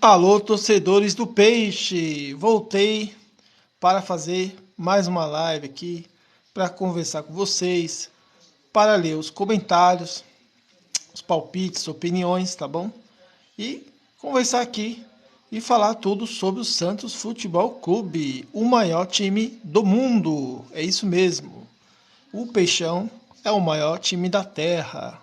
Alô, torcedores do Peixe! Voltei para fazer mais uma live aqui para conversar com vocês, para ler os comentários, os palpites, opiniões, tá bom? E conversar aqui e falar tudo sobre o Santos Futebol Clube, o maior time do mundo. É isso mesmo. O Peixão é o maior time da Terra.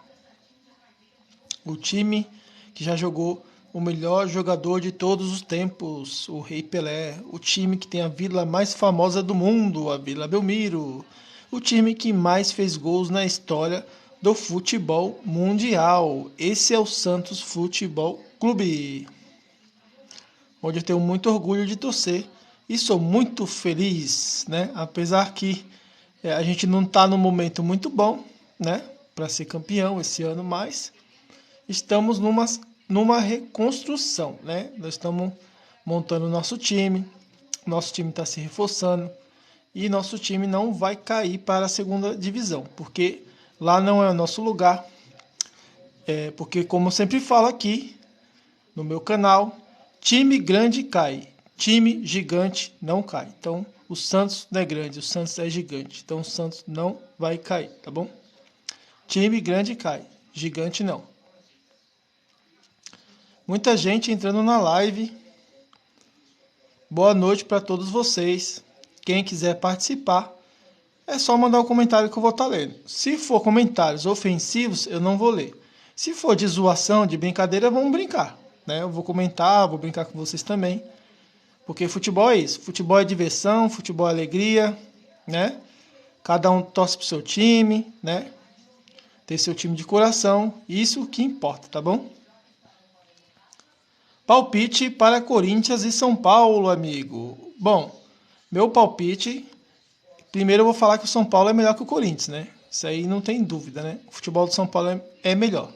O time que já jogou o melhor jogador de todos os tempos, o Rei Pelé. O time que tem a vila mais famosa do mundo, a Vila Belmiro. O time que mais fez gols na história do futebol mundial. Esse é o Santos Futebol Clube, onde eu tenho muito orgulho de torcer e sou muito feliz, né? Apesar que a gente não está num momento muito bom, né? Para ser campeão esse ano, mas estamos numa reconstrução, né? Nós estamos montando nosso time está se reforçando e nosso time não vai cair para a segunda divisão, porque lá não é o nosso lugar. Porque, como eu sempre falo aqui no meu canal, time grande cai, time gigante não cai. Então, o Santos não é grande, o Santos é gigante. Então, o Santos não vai cair, tá bom? Time grande cai, gigante não. Muita gente entrando na live. Boa noite para todos vocês. Quem quiser participar, é só mandar o comentário que eu vou estar lendo. Se for comentários ofensivos, eu não vou ler. Se for de zoação, de brincadeira, vamos brincar, né? Eu vou comentar, vou brincar com vocês também. Porque futebol é isso. Futebol é diversão, futebol é alegria, né? Cada um torce pro seu time, né? Ter seu time de coração. Isso que importa, tá bom? Palpite para Corinthians e São Paulo, amigo. Bom, meu palpite. Primeiro eu vou falar que o São Paulo é melhor que o Corinthians, né? Isso aí não tem dúvida, né? O futebol do São Paulo é melhor.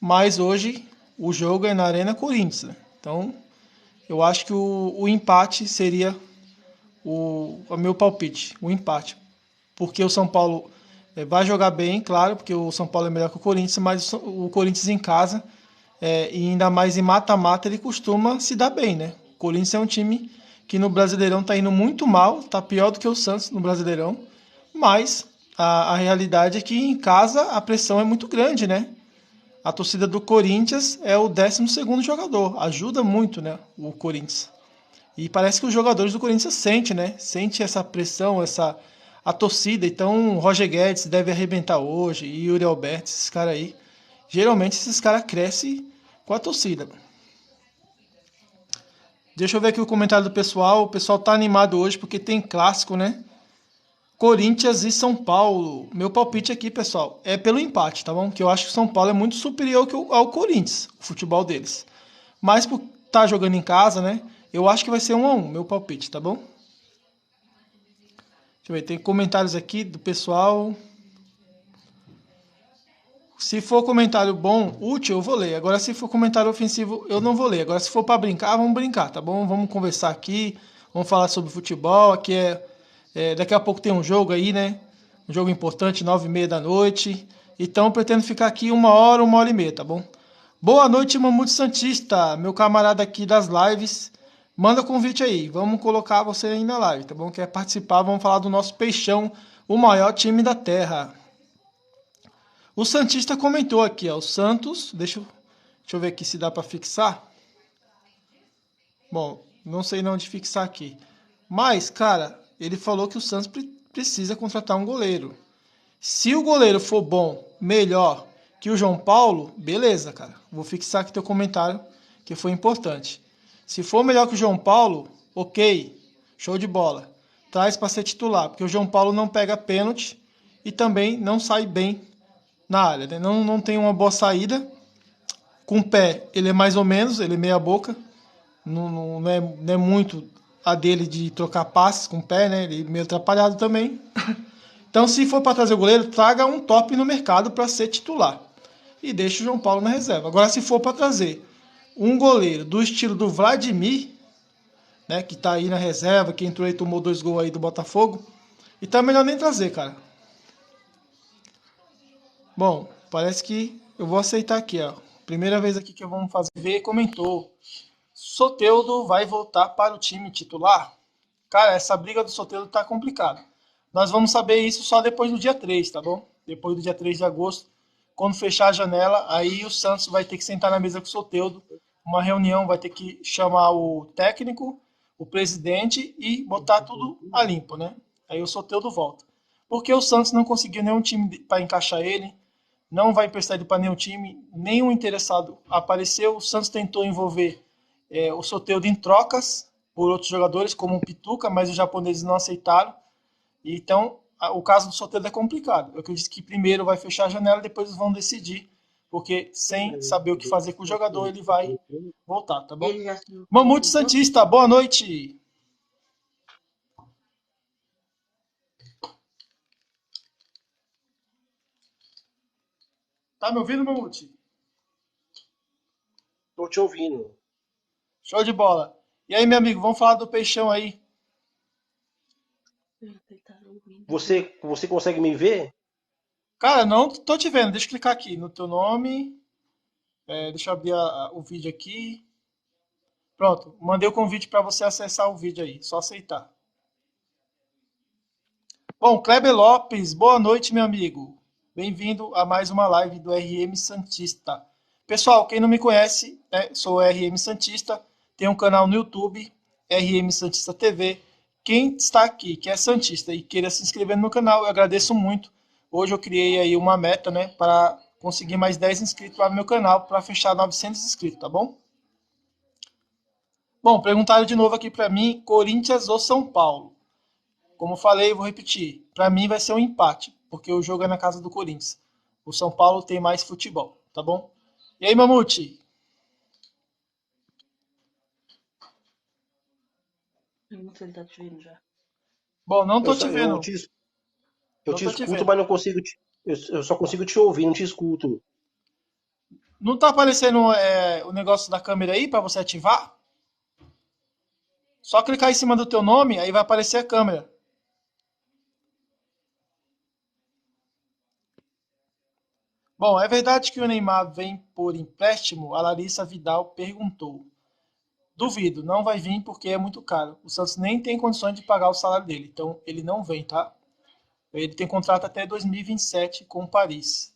Mas hoje o jogo é na Arena Corinthians, né? Então eu acho que o empate seria o meu palpite. O empate. Porque o São Paulo vai jogar bem, claro, porque o São Paulo é melhor que o Corinthians, mas o Corinthians em casa, e ainda mais em mata-mata, ele costuma se dar bem, né? O Corinthians é um time que no Brasileirão tá indo muito mal, tá pior do que o Santos no Brasileirão, mas a realidade é que em casa a pressão é muito grande, né? A torcida do Corinthians é o 12º jogador, ajuda muito, né, o Corinthians. E parece que os jogadores do Corinthians sentem, né? Sente essa pressão, a torcida. Então, o Roger Guedes deve arrebentar hoje, e Yuri Alberto, esses caras aí. Geralmente esses caras crescem com a torcida. Deixa eu ver aqui o comentário do pessoal. O pessoal tá animado hoje porque tem clássico, né? Corinthians e São Paulo. Meu palpite aqui, pessoal, é pelo empate, tá bom? Que eu acho que o São Paulo é muito superior ao Corinthians, o futebol deles. Mas por estar jogando em casa, né? Eu acho que vai ser 1-1, meu palpite, tá bom? Deixa eu ver, tem comentários aqui do pessoal. Se for comentário bom, útil, eu vou ler. Agora, se for comentário ofensivo, eu não vou ler. Agora, se for para brincar, vamos brincar, tá bom? Vamos conversar aqui, vamos falar sobre futebol. Aqui daqui a pouco tem um jogo aí, né? Um jogo importante, 9h30 da noite. Então, eu pretendo ficar aqui 1 hora e meia, tá bom? Boa noite, Mamute Santista, meu camarada aqui das lives. Manda convite aí, vamos colocar você aí na live, tá bom? Quer participar? Vamos falar do nosso Peixão, o maior time da Terra. O Santista comentou aqui, ó, o Santos, deixa eu ver aqui se dá para fixar. Bom, não sei não onde fixar aqui. Mas, cara, ele falou que o Santos precisa contratar um goleiro. Se o goleiro for bom, melhor que o João Paulo, beleza, cara. Vou fixar aqui teu comentário, que foi importante. Se for melhor que o João Paulo, ok, show de bola. Traz para ser titular, porque o João Paulo não pega pênalti e também não sai bem na área, né? Não tem uma boa saída. Com o pé, ele é mais ou menos, ele é meia boca. Não é muito a dele de trocar passes com o pé, né? Ele é meio atrapalhado também. Então, se for para trazer o goleiro, traga um top no mercado para ser titular. E deixa o João Paulo na reserva. Agora, se for para trazer um goleiro do estilo do Vladimir, né, que tá aí na reserva, que entrou e tomou 2 gols aí do Botafogo, então é melhor nem trazer, cara. Bom, parece que eu vou aceitar aqui, ó. Primeira vez aqui que vamos fazer. Ver comentou. Soteldo vai voltar para o time titular? Cara, essa briga do Soteldo tá complicada. Nós vamos saber isso só depois do dia 3, tá bom? Depois do dia 3 de agosto, quando fechar a janela, aí o Santos vai ter que sentar na mesa com o Soteldo, uma reunião, vai ter que chamar o técnico, o presidente e botar tudo a limpo, né? Aí o Soteldo volta. Porque o Santos não conseguiu nenhum time para encaixar ele, não vai emprestar ele para nenhum time, nenhum interessado apareceu. O Santos tentou envolver o Soteldo em trocas por outros jogadores, como o Pituca, mas os japoneses não aceitaram. Então, o caso do Soteldo é complicado. Eu acredito que primeiro vai fechar a janela, depois eles vão decidir, porque sem saber o que fazer com o jogador, ele vai voltar, tá bom? Mamute Santista, boa noite. Tá me ouvindo, Mamute? Tô te ouvindo. Show de bola. E aí, meu amigo, vamos falar do Peixão aí. Você consegue me ver? Cara, não tô te vendo. Deixa eu clicar aqui no teu nome. Deixa eu abrir o vídeo aqui. Pronto, mandei o convite para você acessar o vídeo aí. Só aceitar. Bom, Kleber Lopes, boa noite, meu amigo. Bem-vindo a mais uma live do RM Santista. Pessoal, quem não me conhece, sou o RM Santista, tenho um canal no YouTube, RM Santista TV. Quem está aqui, que é Santista e queira se inscrever no meu canal, eu agradeço muito. Hoje eu criei aí uma meta, né, para conseguir mais 10 inscritos lá no meu canal, para fechar 900 inscritos, tá bom? Bom, perguntaram de novo aqui para mim, Corinthians ou São Paulo? Como falei, vou repetir. Para mim vai ser um empate, porque o jogo é na casa do Corinthians. O São Paulo tem mais futebol, tá bom? E aí, Mamute? Pergunta se ele tá te vendo já. Bom, não Eu, tô só, te eu, vendo. te, eu Não te tô te escuto, vendo. mas não consigo eu só consigo te ouvir, não te escuto. Não tá aparecendo o negócio da câmera aí para você ativar? Só clicar em cima do teu nome, aí vai aparecer a câmera. Bom, é verdade que o Neymar vem por empréstimo? A Larissa Vidal perguntou. Duvido, não vai vir porque é muito caro. O Santos nem tem condições de pagar o salário dele, então ele não vem, tá? Ele tem contrato até 2027 com o Paris.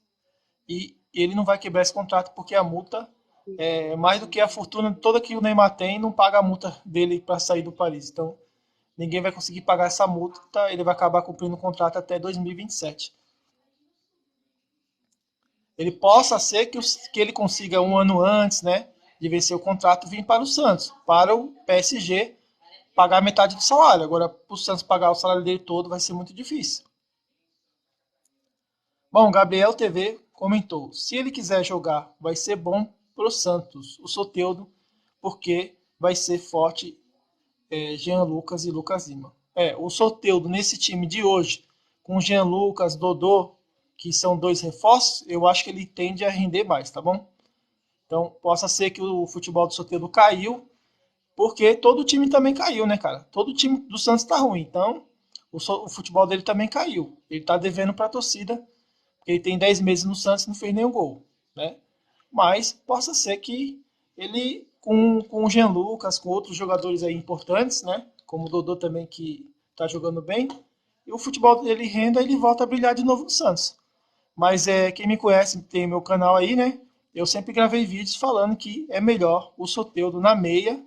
E ele não vai quebrar esse contrato porque a multa é mais do que a fortuna toda que o Neymar tem, não paga a multa dele para sair do Paris. Então, ninguém vai conseguir pagar essa multa, ele vai acabar cumprindo o contrato até 2027. Ele possa ser que ele consiga um ano antes, né, de vencer o contrato, vir para o Santos, para o PSG pagar metade do salário. Agora, para o Santos pagar o salário dele todo vai ser muito difícil. Bom, Gabriel TV comentou: se ele quiser jogar, vai ser bom pro Santos, o Soteldo, porque vai ser forte Jean Lucas e Lucas Lima. O Soteldo nesse time de hoje, com Jean Lucas, Dodô, que são dois reforços, eu acho que ele tende a render mais, tá bom? Então, possa ser que o futebol do Soteldo caiu, porque todo o time também caiu, né, cara? Todo o time do Santos tá ruim, então o futebol dele também caiu. Ele tá devendo para a torcida. Ele tem 10 meses no Santos e não fez nenhum gol, né? Mas possa ser que ele, com o Jean Lucas, com outros jogadores aí importantes, né? Como o Dodô também, que tá jogando bem, e o futebol dele renda, ele volta a brilhar de novo no Santos. Mas quem me conhece, tem meu canal aí, né? Eu sempre gravei vídeos falando que é melhor o Soteldo na meia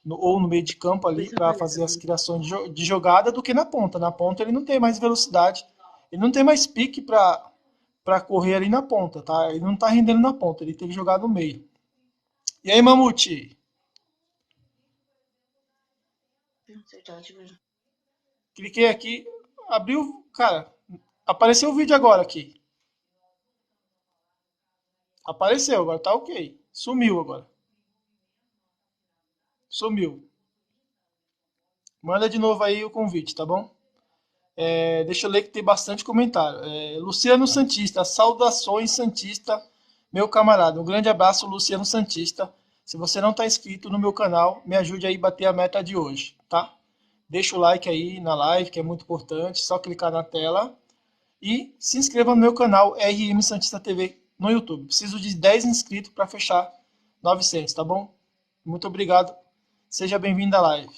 ou no meio de campo ali Pensa para pra essa, fazer as mano. criações de jogada do que na ponta. Na ponta ele não tem mais velocidade, ele não tem mais pique para correr ali na ponta, tá? Ele não tá rendendo na ponta, ele tem que jogar no meio. E aí, Mamute? Eu não sei se ela te vendo. Cliquei aqui, abriu, cara, apareceu o vídeo agora aqui. Apareceu, agora tá ok. Sumiu agora. Sumiu. Manda de novo aí o convite, tá bom? Deixa eu ler que tem bastante comentário. Luciano Santista, saudações Santista, meu camarada. Um grande abraço, Luciano Santista. Se você não está inscrito no meu canal, me ajude aí a bater a meta de hoje, tá? Deixa o like aí na live, que é muito importante. Só clicar na tela. E se inscreva no meu canal RM Santista TV no YouTube. Preciso de 10 inscritos para fechar 900, tá bom? Muito obrigado. Seja bem-vindo à live.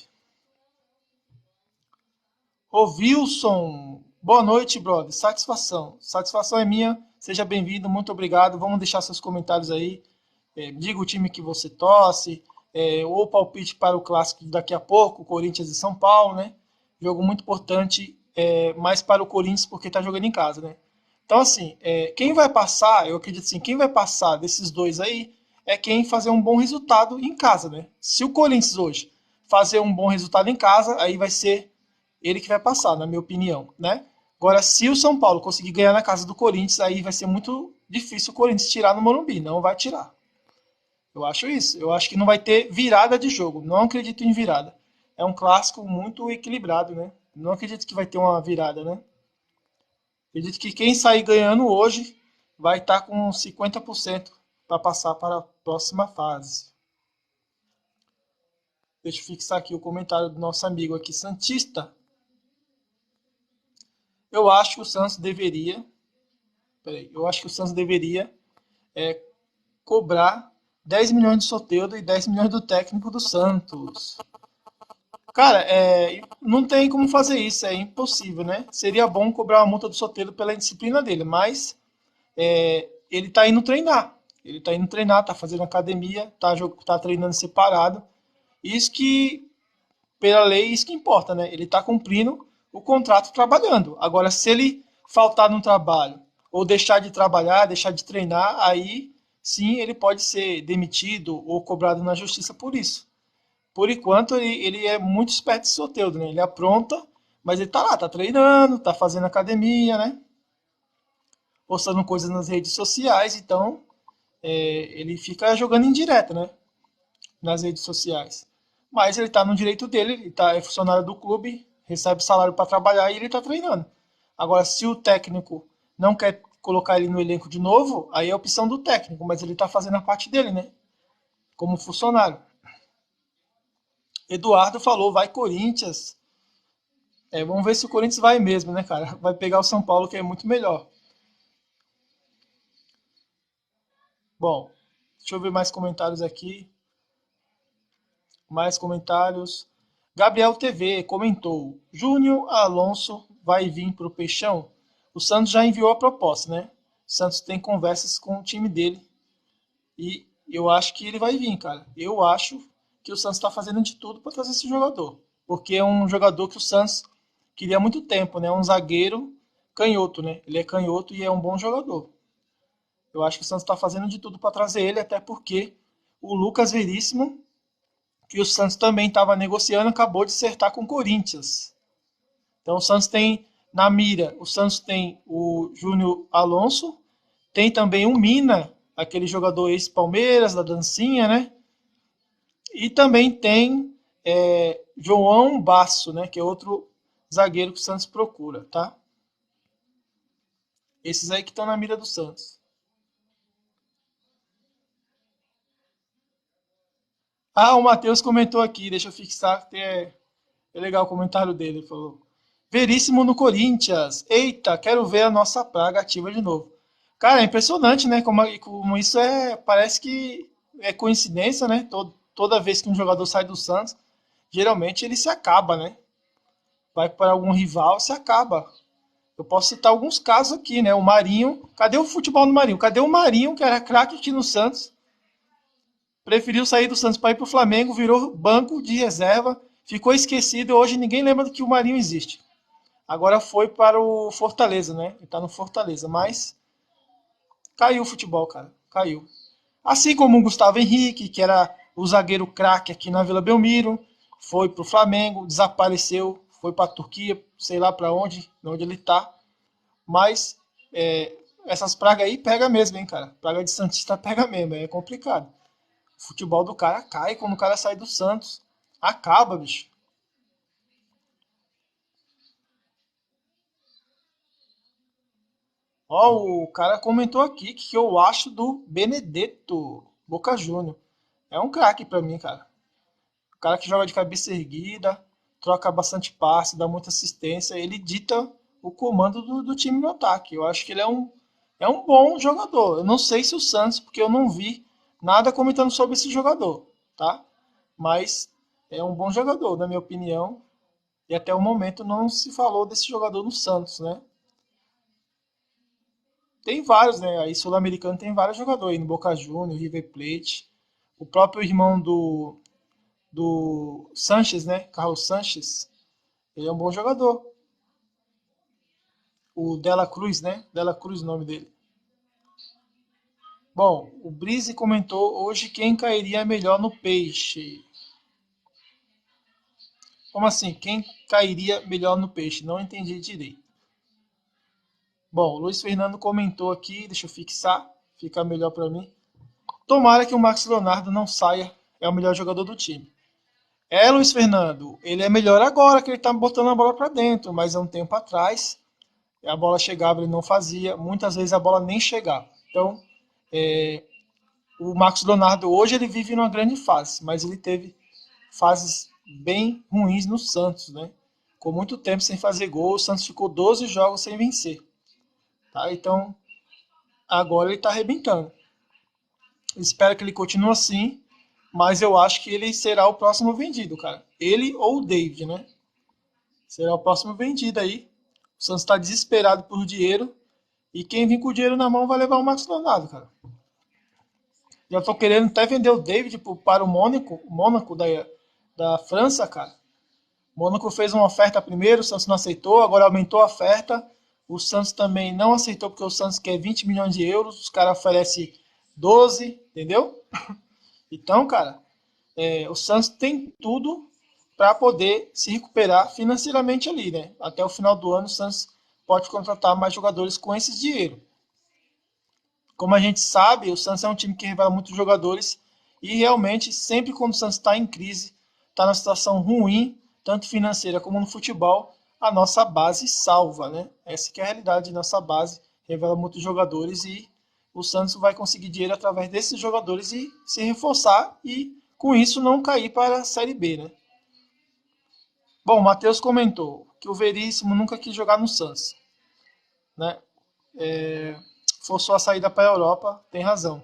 Ô Wilson, boa noite, brother. Satisfação. Satisfação é minha. Seja bem-vindo, muito obrigado. Vamos deixar seus comentários aí. Diga o time que você torce, ou palpite para o clássico daqui a pouco, Corinthians e São Paulo, né? Jogo muito importante, mais para o Corinthians porque está jogando em casa, né? Então, assim, quem vai passar, eu acredito assim, quem vai passar desses dois aí é quem fazer um bom resultado em casa, né? Se o Corinthians hoje fazer um bom resultado em casa, aí vai ser ele que vai passar, na minha opinião, né? Agora, se o São Paulo conseguir ganhar na casa do Corinthians, aí vai ser muito difícil o Corinthians tirar no Morumbi, não vai tirar. Eu acho isso. Eu acho que não vai ter virada de jogo. Não acredito em virada. É um clássico muito equilibrado, né? Não acredito que vai ter uma virada, né? Acredito que quem sair ganhando hoje vai estar com 50% para passar para a próxima fase. Deixa eu fixar aqui o comentário do nosso amigo aqui, Santista. Eu acho que o Santos deveria. Peraí, eu acho que o Santos deveria cobrar 10 milhões do Soteldo e 10 milhões do técnico do Santos. Cara, não tem como fazer isso, é impossível, né? Seria bom cobrar uma multa do Soteldo pela indisciplina dele, mas ele tá indo treinar. Ele tá indo treinar, tá fazendo academia, tá treinando separado. Isso que, pela lei, isso que importa, né? Ele tá cumprindo o contrato trabalhando. Agora, se ele faltar no trabalho, ou deixar de trabalhar, deixar de treinar, aí sim ele pode ser demitido ou cobrado na justiça por isso. Por enquanto, ele é muito esperto esse Soteldo, né? Ele apronta, mas ele tá lá, tá treinando, tá fazendo academia, né? Postando coisas nas redes sociais, então ele fica jogando indireta, né? Nas redes sociais. Mas ele tá no direito dele, é funcionário do clube, recebe salário para trabalhar e ele tá treinando. Agora, se o técnico não quer colocar ele no elenco de novo, aí é a opção do técnico, mas ele tá fazendo a parte dele, né? Como funcionário. Eduardo falou, vai Corinthians. Vamos ver se o Corinthians vai mesmo, né, cara? Vai pegar o São Paulo, que é muito melhor. Bom, deixa eu ver mais comentários aqui. Mais comentários. Gabriel TV comentou: Júnior Alonso vai vir para o Peixão? O Santos já enviou a proposta, né? O Santos tem conversas com o time dele. E eu acho que ele vai vir, cara. Eu acho que o Santos está fazendo de tudo para trazer esse jogador. Porque é um jogador que o Santos queria há muito tempo, né? Um zagueiro canhoto, né? Ele é canhoto e é um bom jogador. Eu acho que o Santos está fazendo de tudo para trazer ele, até porque o Lucas Veríssimo, que o Santos também estava negociando, acabou de acertar com o Corinthians. Então o Santos tem na mira, o Santos tem o Júnior Alonso, tem também o Mina, aquele jogador ex-Palmeiras, da dancinha, né? E também tem João Basso, né? Que é outro zagueiro que o Santos procura, tá? Esses aí que estão na mira do Santos. Ah, o Matheus comentou aqui, deixa eu fixar, que é legal o comentário dele. Ele falou: Veríssimo no Corinthians. Eita, quero ver a nossa praga ativa de novo. Cara, é impressionante, né? Como isso parece que é coincidência, né? Toda vez que um jogador sai do Santos, geralmente ele se acaba, né? Vai para algum rival, se acaba. Eu posso citar alguns casos aqui, né? O Marinho, cadê o futebol do Marinho? Cadê o Marinho, que era craque aqui no Santos? Preferiu sair do Santos para ir para o Flamengo, virou banco de reserva, ficou esquecido e hoje ninguém lembra do que o Marinho existe. Agora foi para o Fortaleza, né? Ele tá no Fortaleza, mas caiu o futebol, cara. Caiu. Assim como o Gustavo Henrique, que era o zagueiro craque aqui na Vila Belmiro, foi pro Flamengo, desapareceu, foi para a Turquia, sei lá para onde ele tá. Mas essas pragas aí pega mesmo, hein, cara. Praga de Santista pega mesmo, é complicado. O futebol do cara cai quando o cara sai do Santos. Acaba, bicho. Ó, o cara comentou aqui que eu acho do Benedetto Boca Júnior. É um craque pra mim, cara. O cara que joga de cabeça erguida, troca bastante passe, dá muita assistência. Ele dita o comando do time no ataque. Eu acho que ele é um bom jogador. Eu não sei se o Santos, porque eu não vi nada comentando sobre esse jogador, tá? mas é um bom jogador, na minha opinião. E até o momento não se falou desse jogador no Santos, né? Tem vários, né? Aí sul-americano tem vários jogadores aí no Boca Juniors, River Plate. O próprio irmão do Sanches, né? Carlos Sanches, ele é um bom jogador. O Dela Cruz, né? Dela Cruz o nome dele. Bom, o Brise comentou hoje quem cairia melhor no Peixe. Como assim? Quem cairia melhor no Peixe? Não entendi direito. Bom, o Luiz Fernando comentou aqui, deixa eu fixar, fica melhor para mim. Tomara que o Marcos Leonardo não saia, é o melhor jogador do time. É, Luiz Fernando, ele é melhor agora que ele tá botando a bola para dentro, mas há um tempo atrás a bola chegava, ele não fazia, muitas vezes a bola nem chegava. Então, o Marcos Leonardo hoje ele vive numa grande fase, mas ele teve fases bem ruins no Santos, né? Com muito tempo sem fazer gol, o Santos ficou 12 jogos sem vencer. Tá? Então, agora ele está arrebentando. Espero que ele continue assim, mas eu acho que ele será o próximo vendido, cara. Ele ou o David, né? Será o próximo vendido aí. O Santos está desesperado por dinheiro e quem vir com o dinheiro na mão vai levar o Marcos Leonardo, cara. Já tô querendo até vender o David para o Mônaco da França, cara. O Mônaco fez uma oferta primeiro, o Santos não aceitou, agora aumentou a oferta. O Santos também não aceitou porque o Santos quer 20 milhões de euros, os caras oferecem 12, entendeu? Então, cara, o Santos tem tudo para poder se recuperar financeiramente ali, né? Até o final do ano o Santos pode contratar mais jogadores com esse dinheiro. Como a gente sabe, o Santos é um time que revela muitos jogadores e realmente sempre quando o Santos está em crise, está numa situação ruim, tanto financeira como no futebol, a nossa base salva, né? Essa que é a realidade, nossa base revela muitos jogadores e o Santos vai conseguir dinheiro através desses jogadores e se reforçar e com isso não cair para a Série B, né? Bom, o Matheus comentou que o Veríssimo nunca quis jogar no Santos, né? Forçou a saída para a Europa, tem razão.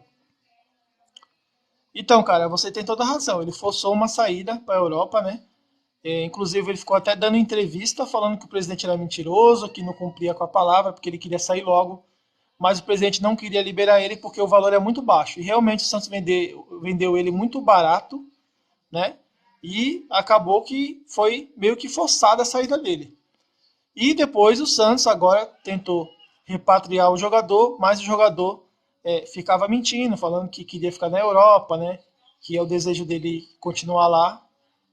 Então, cara, você tem toda a razão. Ele forçou uma saída para a Europa, né? Inclusive, ele ficou até dando entrevista falando que o presidente era mentiroso, que não cumpria com a palavra, porque ele queria sair logo. Mas o presidente não queria liberar ele porque o valor é muito baixo. E realmente o Santos vendeu ele muito barato, né? E acabou que foi meio que forçada a saída dele. E depois o Santos agora tentou repatriar o jogador, mas o jogador ficava mentindo, falando que queria ficar na Europa, né? Que é o desejo dele continuar lá.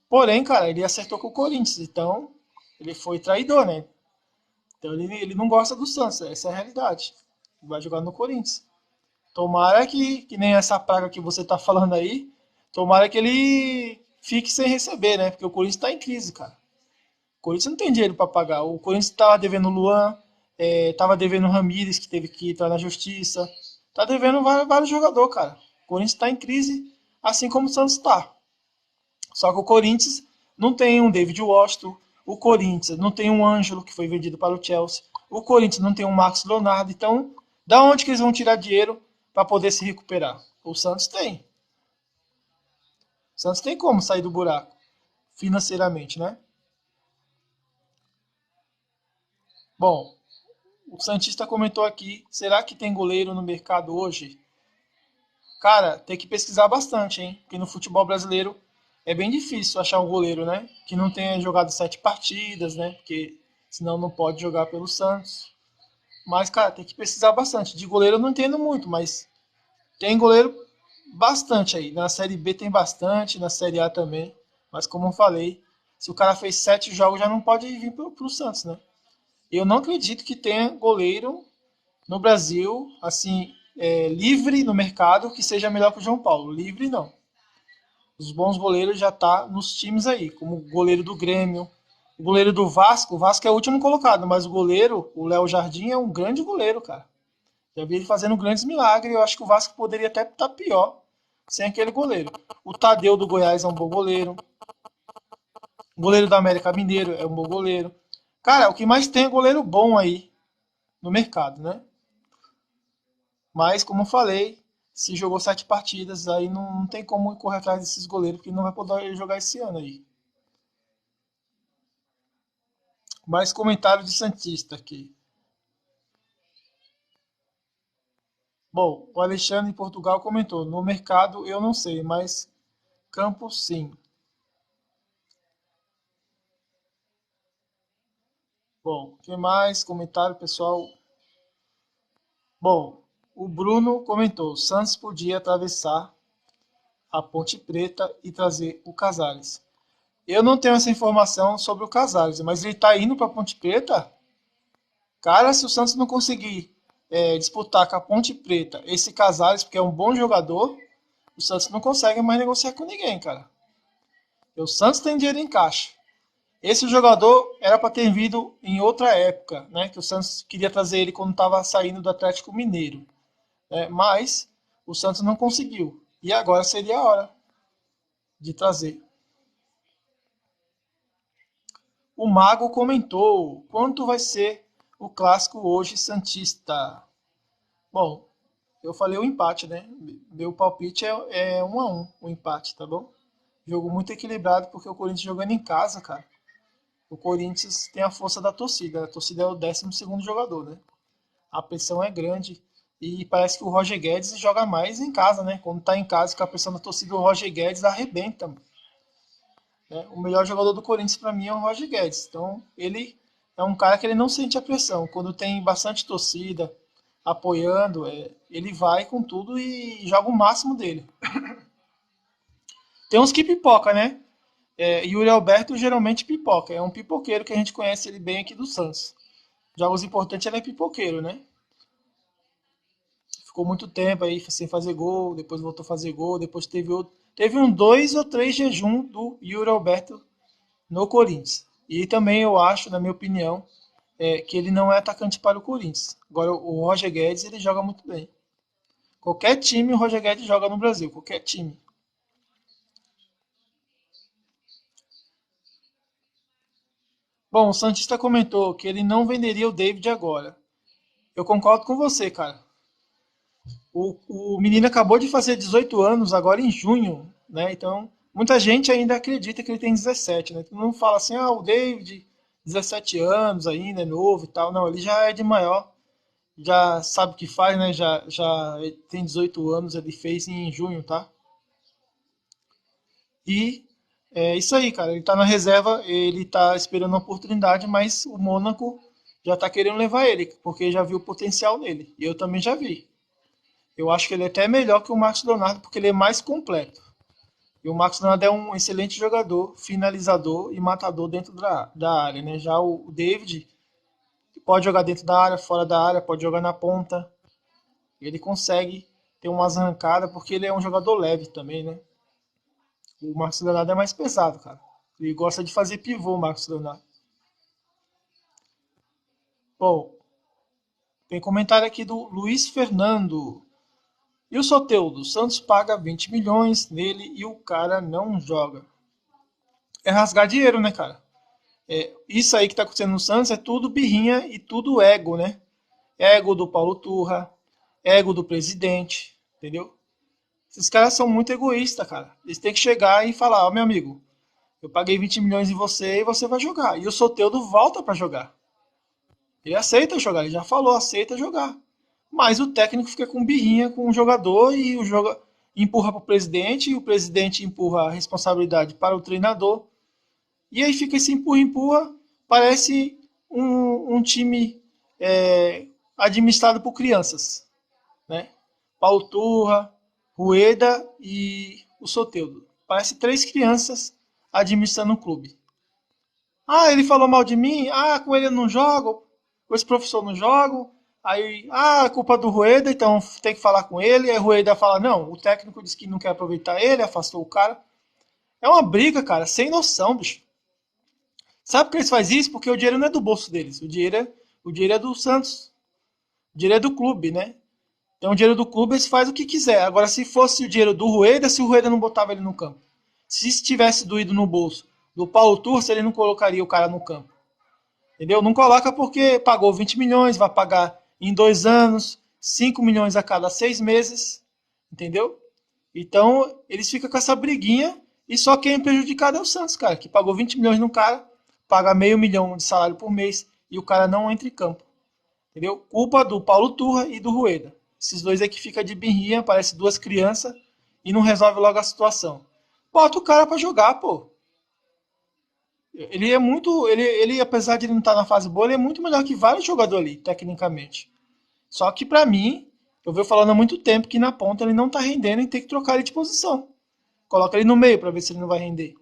Porém, cara, ele acertou com o Corinthians, então ele foi traidor, né? Então ele não gosta do Santos, essa é a realidade. Ele vai jogar no Corinthians. Tomara que nem essa praga que você tá falando aí, tomara que ele fique sem receber, né? Porque o Corinthians tá em crise, cara. O Corinthians não tem dinheiro para pagar. O Corinthians estava devendo o Luan, estava devendo o Ramires, que teve que entrar na justiça. Tá devendo vários jogadores, cara. O Corinthians está em crise, assim como o Santos está. Só que o Corinthians não tem um David Washington. O Corinthians não tem um Ângelo, que foi vendido para o Chelsea. O Corinthians não tem um Marcos Leonardo. Então, da onde que eles vão tirar dinheiro para poder se recuperar? O Santos tem. O Santos tem como sair do buraco financeiramente, né? Bom, o Santista comentou aqui, será que tem goleiro no mercado hoje? Cara, tem que pesquisar bastante, hein? Porque no futebol brasileiro é bem difícil achar um goleiro, né? Que não tenha jogado 7 partidas, né? Porque senão não pode jogar pelo Santos. Mas, cara, tem que pesquisar bastante. De goleiro eu não entendo muito, mas tem goleiro bastante aí. Na Série B tem bastante, na Série A também. Mas como eu falei, se o cara fez 7 jogos já não pode vir pro Santos, né? Eu não acredito que tenha goleiro no Brasil, assim, livre no mercado, que seja melhor que o João Paulo. Livre não. Os bons goleiros já tá nos times aí, como o goleiro do Grêmio, o goleiro do Vasco. O Vasco é o último colocado, mas o goleiro, o Léo Jardim, é um grande goleiro, cara. Já vi ele fazendo grandes milagres. Eu acho que o Vasco poderia até estar pior sem aquele goleiro. O Tadeu do Goiás é um bom goleiro. O goleiro do América Mineiro é um bom goleiro. Cara, o que mais tem é goleiro bom aí no mercado, né? Mas, como eu falei, Se jogou 7 partidas, aí não tem como correr atrás desses goleiros, porque não vai poder jogar esse ano aí. Mais comentário de Santista aqui. Bom, o Alexandre em Portugal comentou: no mercado eu não sei, mas campo sim. Bom, que mais? Comentário pessoal. Bom, o Bruno comentou: Santos podia atravessar a Ponte Preta e trazer o Casares. Eu não tenho essa informação sobre o Casares, mas ele tá indo para a Ponte Preta. Cara, se o Santos não conseguir disputar com a Ponte Preta esse Casares, porque é um bom jogador, o Santos não consegue mais negociar com ninguém, cara. E o Santos tem dinheiro em caixa. Esse jogador era para ter vindo em outra época, né? Que o Santos queria trazer ele quando estava saindo do Atlético Mineiro, né? Mas o Santos não conseguiu. E agora seria a hora de trazer. O Mago comentou: quanto vai ser o clássico hoje Santista? Bom, eu falei o empate, né? Meu palpite é 1-1, o empate, tá bom? Jogo muito equilibrado porque o Corinthians jogando em casa, cara. O Corinthians tem a força da torcida. A torcida é o 12º jogador, né? A pressão é grande e parece que o Roger Guedes joga mais em casa, né? Quando tá em casa com a pressão da torcida, o Roger Guedes arrebenta, né? O melhor jogador do Corinthians para mim é o Roger Guedes. Então, ele é um cara que ele não sente a pressão. Quando tem bastante torcida apoiando, ele vai com tudo e joga o máximo dele. Tem uns que pipoca, né? Yuri Alberto geralmente pipoca. É um pipoqueiro que a gente conhece ele bem aqui do Santos. Jogos importantes ele é pipoqueiro, né? Ficou muito tempo aí sem fazer gol, depois voltou a fazer gol, depois teve um 2 ou 3 jejum do Yuri Alberto no Corinthians. E também eu acho, na minha opinião, que ele não é atacante para o Corinthians. Agora o Roger Guedes ele joga muito bem. Qualquer time o Roger Guedes joga no Brasil, qualquer time. Bom, o Santista comentou que ele não venderia o David agora. Eu concordo com você, cara. O menino acabou de fazer 18 anos agora em junho, né? Então, muita gente ainda acredita que ele tem 17, né? Todo mundo fala assim, o David, 17 anos ainda, é novo e tal. Não, ele já é de maior, já sabe o que faz, né? Já tem 18 anos, ele fez em junho, tá? E é isso aí, cara. Ele tá na reserva, ele tá esperando a oportunidade, mas o Mônaco já tá querendo levar ele, porque já viu o potencial nele. E eu também já vi. Eu acho que ele é até melhor que o Marcos Leonardo, porque ele é mais completo. E o Marcos Leonardo é um excelente jogador, finalizador e matador dentro da área, né? Já o David pode jogar dentro da área, fora da área, pode jogar na ponta. Ele consegue ter umas arrancadas, porque ele é um jogador leve também, né? O Marcos Leonardo é mais pesado, cara. Ele gosta de fazer pivô, o Marcos Leonardo. Bom, tem comentário aqui do Luiz Fernando. E o Soteldo? Santos paga 20 milhões nele e o cara não joga. É rasgar dinheiro, né, cara? Isso aí que tá acontecendo no Santos é tudo birrinha e tudo ego, né? Ego do Paulo Turra, ego do presidente, entendeu? Esses caras são muito egoístas, cara. Eles têm que chegar e falar, meu amigo, eu paguei 20 milhões em você e você vai jogar. E o Soteldo volta para jogar. Ele aceita jogar, ele já falou, aceita jogar. Mas o técnico fica com birrinha com o jogador e o jogador empurra para o presidente e o presidente empurra a responsabilidade para o treinador. E aí fica esse empurra-empurra, parece um time administrado por crianças, né? Paulo Turra, Rueda e o Soteldo. Parece 3 crianças administrando um clube. Ele falou mal de mim. Com ele eu não jogo. Com esse professor eu não jogo. Aí, é culpa do Rueda, então tem que falar com ele. Aí o Rueda fala, não, o técnico disse que não quer aproveitar ele, afastou o cara. É uma briga, cara, sem noção, bicho. Sabe por que eles fazem isso? Porque o dinheiro não é do bolso deles. O dinheiro é do Santos. O dinheiro é do clube, né? Então o dinheiro do clube eles fazem o que quiser. Agora, se fosse o dinheiro do Rueda, se o Rueda não botava ele no campo. Se estivesse doído no bolso do Paulo Turça, ele não colocaria o cara no campo. Entendeu? Não coloca porque pagou 20 milhões, vai pagar em 2 anos, 5 milhões a cada 6 meses. entendeu? Então, eles ficam com essa briguinha e só quem é prejudicado é o Santos, cara, que pagou 20 milhões no cara, paga meio milhão de salário por mês e o cara não entra em campo, entendeu? Culpa do Paulo Turra e do Rueda. Esses dois aí que fica de birrinha, parece duas crianças e não resolve logo a situação. Bota o cara pra jogar, pô. Ele é muito. Ele, apesar de ele não estar na fase boa, ele é muito melhor que vários jogadores ali, tecnicamente. Só que pra mim, eu venho falando há muito tempo que na ponta ele não tá rendendo e tem que trocar ele de posição. Coloca ele no meio pra ver se ele não vai render.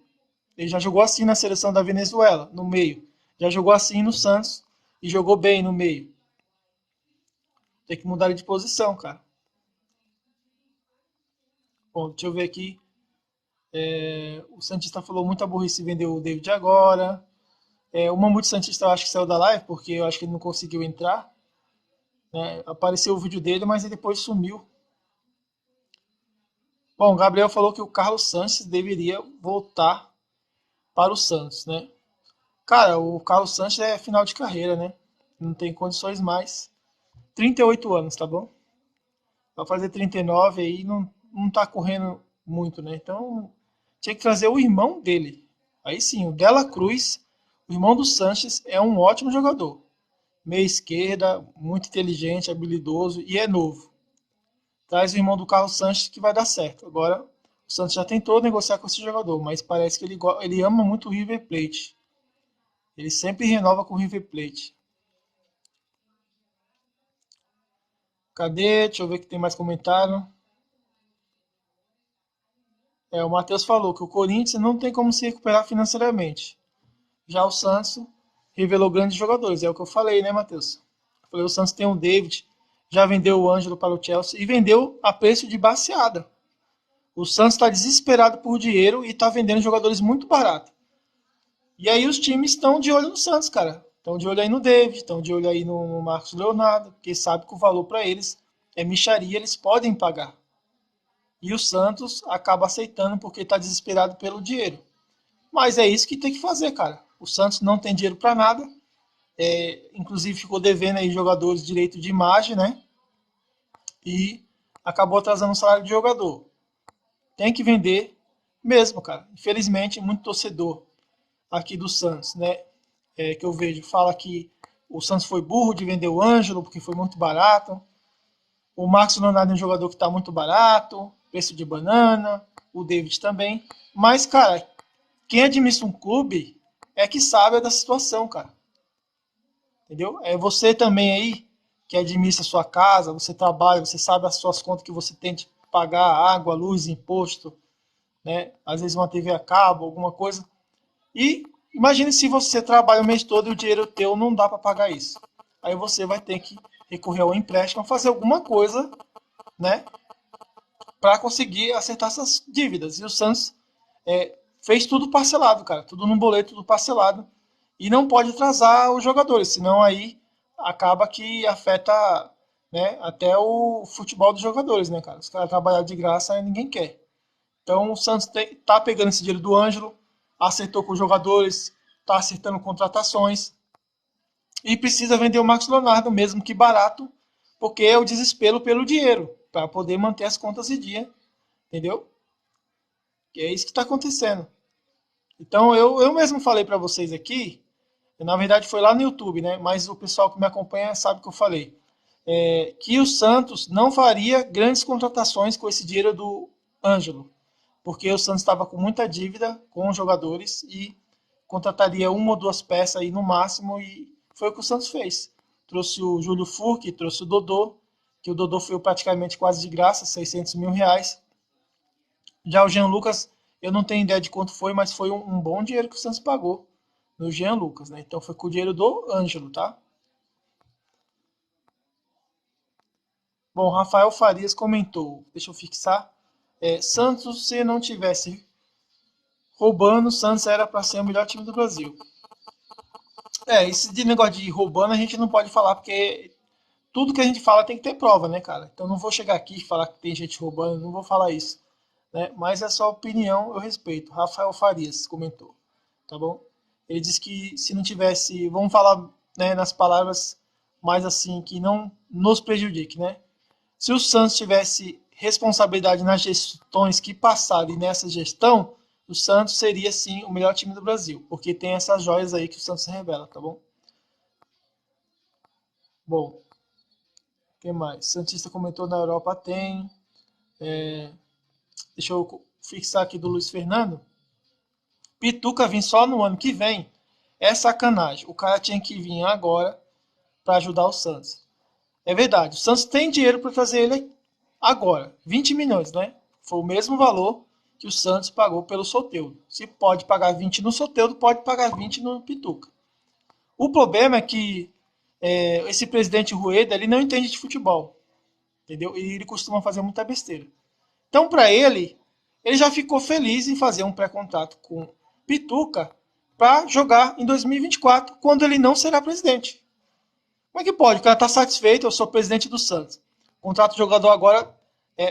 Ele já jogou assim na seleção da Venezuela, no meio. Já jogou assim no Santos e jogou bem no meio. Tem que mudar ele de posição, cara. Bom, deixa eu ver aqui. O Santista falou muita burrice e vendeu o David agora. O Mamute Santista eu acho que saiu da live, porque eu acho que ele não conseguiu entrar. Né? Apareceu o vídeo dele, mas ele depois sumiu. Bom, o Gabriel falou que o Carlos Sanches deveria voltar para o Santos, né? Cara, o Carlos Sanches é final de carreira, né? Não tem condições mais. 38 anos, tá bom? Vai fazer 39 aí, não tá correndo muito, né? Então, tinha que trazer o irmão dele. Aí sim, o Dela Cruz, o irmão do Sanches, é um ótimo jogador. Meia esquerda, muito inteligente, habilidoso e é novo. Traz o irmão do Carlos Sanches que vai dar certo. Agora, o Santos já tentou negociar com esse jogador, mas parece que ele ama muito o River Plate. Ele sempre renova com o River Plate. Cadê? Deixa eu ver que tem mais comentário. O Matheus falou que o Corinthians não tem como se recuperar financeiramente. Já o Santos revelou grandes jogadores. É o que eu falei, né, Matheus? Eu falei, o Santos tem o David, já vendeu o Ângelo para o Chelsea e vendeu a preço de baseada. O Santos está desesperado por dinheiro e está vendendo jogadores muito baratos. E aí os times estão de olho no Santos, cara. Estão de olho aí no David, estão de olho aí no Marcos Leonardo, porque sabe que o valor para eles é mixaria, eles podem pagar. E o Santos acaba aceitando porque está desesperado pelo dinheiro. Mas é isso que tem que fazer, cara. O Santos não tem dinheiro para nada. Inclusive ficou devendo aí jogadores direito de imagem, né? E acabou atrasando o salário de jogador. Tem que vender mesmo, cara. Infelizmente, muito torcedor aqui do Santos, né? Que eu vejo, fala que o Santos foi burro de vender o Ângelo porque foi muito barato. O Marcos Leonardo é um jogador que está muito barato, preço de banana. O David também. Mas, cara, quem administra um clube é que sabe da situação, cara. Entendeu? É você também aí que administra a sua casa, você trabalha, você sabe as suas contas que você tem de pagar água, luz, imposto, né? Às vezes uma TV a cabo, alguma coisa. E imagine se você trabalha o mês todo e o dinheiro teu não dá para pagar isso. Aí você vai ter que recorrer ao empréstimo, fazer alguma coisa, né, para conseguir acertar essas dívidas. E o Santos fez tudo parcelado, cara, tudo num boleto, tudo parcelado. E não pode atrasar os jogadores, senão aí acaba que afeta, né, até o futebol dos jogadores, né, cara? Os caras trabalhar de graça aí ninguém quer. Então o Santos tá pegando esse dinheiro do Ângelo, acertou com os jogadores, tá acertando contratações e precisa vender o Marcos Leonardo, mesmo que barato, porque é o desespero pelo dinheiro, para poder manter as contas em dia, entendeu? E é isso que está acontecendo. Então eu mesmo falei para vocês aqui, na verdade foi lá no YouTube, né? Mas o pessoal que me acompanha sabe que eu falei. Que o Santos não faria grandes contratações com esse dinheiro do Ângelo, porque o Santos estava com muita dívida com os jogadores e contrataria uma ou duas peças aí no máximo e foi o que o Santos fez. Trouxe o Júlio Furque, trouxe o Dodô, que o Dodô foi praticamente quase de graça, 600 mil reais. Já o Jean Lucas, eu não tenho ideia de quanto foi, mas foi um bom dinheiro que o Santos pagou no Jean Lucas, né? Então foi com o dinheiro do Ângelo, tá? Bom, Rafael Farias comentou, deixa eu fixar. Santos, se não tivesse roubando, Santos era para ser o melhor time do Brasil. Esse de negócio de roubando a gente não pode falar, porque tudo que a gente fala tem que ter prova, né, cara? Então não vou chegar aqui e falar que tem gente roubando, não vou falar isso. Né? Mas é só opinião, eu respeito. Rafael Farias comentou, tá bom? Ele disse que se não tivesse, vamos falar, né, nas palavras mais assim, que não nos prejudique, né? Se o Santos tivesse responsabilidade nas gestões que passaram e nessa gestão, o Santos seria sim o melhor time do Brasil, porque tem essas joias aí que o Santos revela, tá bom? Bom, o que mais? Santista comentou na Europa tem. Deixa eu fixar aqui do Luiz Fernando. Pituca vir só no ano que vem é sacanagem. O cara tinha que vir agora para ajudar o Santos. É verdade, o Santos tem dinheiro para trazer ele agora. 20 milhões, né? Foi o mesmo valor que o Santos pagou pelo Soteldo. Se pode pagar 20 no Soteldo, pode pagar 20 no Pituca. O problema é que esse presidente Rueda, ele não entende de futebol. Entendeu? E ele costuma fazer muita besteira. Então, para ele já ficou feliz em fazer um pré-contrato com Pituca para jogar em 2024, quando ele não será presidente. Como é que pode? O cara está satisfeito, eu sou presidente do Santos. Contrato o jogador agora,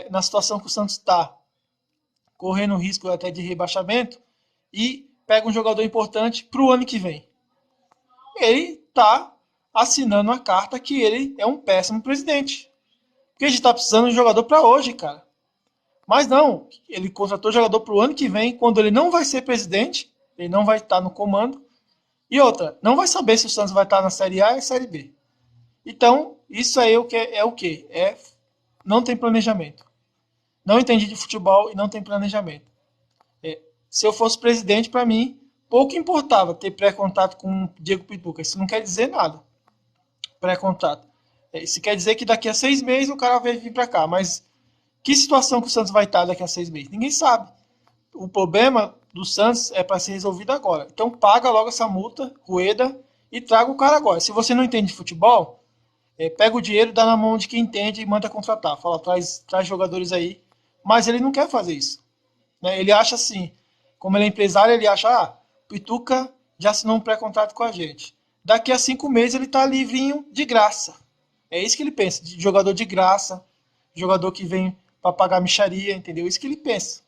na situação que o Santos está, correndo risco até de rebaixamento, e pega um jogador importante para o ano que vem. Ele está assinando a carta que ele é um péssimo presidente. Porque a gente está precisando de um jogador para hoje, cara. Mas não, ele contratou jogador para o ano que vem, quando ele não vai ser presidente, ele não vai estar no comando. E outra, não vai saber se o Santos vai estar na Série A ou Série B. Então, isso aí é o quê? Não tem planejamento. Não entendi de futebol e não tem planejamento. Se eu fosse presidente, para mim, pouco importava ter pré-contato com o Diego Pituca. Isso não quer dizer nada. Pré-contato. Isso quer dizer que daqui a 6 meses o cara vai vir para cá. Mas que situação que o Santos vai estar daqui a 6 meses? Ninguém sabe. O problema do Santos é para ser resolvido agora. Então paga logo essa multa, Rueda, e traga o cara agora. Se você não entende de futebol, pega o dinheiro, dá na mão de quem entende e manda contratar. Fala, traz jogadores aí. Mas ele não quer fazer isso. Né? Ele acha assim, como ele é empresário, ele acha, Pituca já assinou um pré-contrato com a gente. Daqui a 5 meses ele tá livrinho de graça. É isso que ele pensa, de jogador de graça, jogador que vem para pagar mixaria, entendeu? É isso que ele pensa.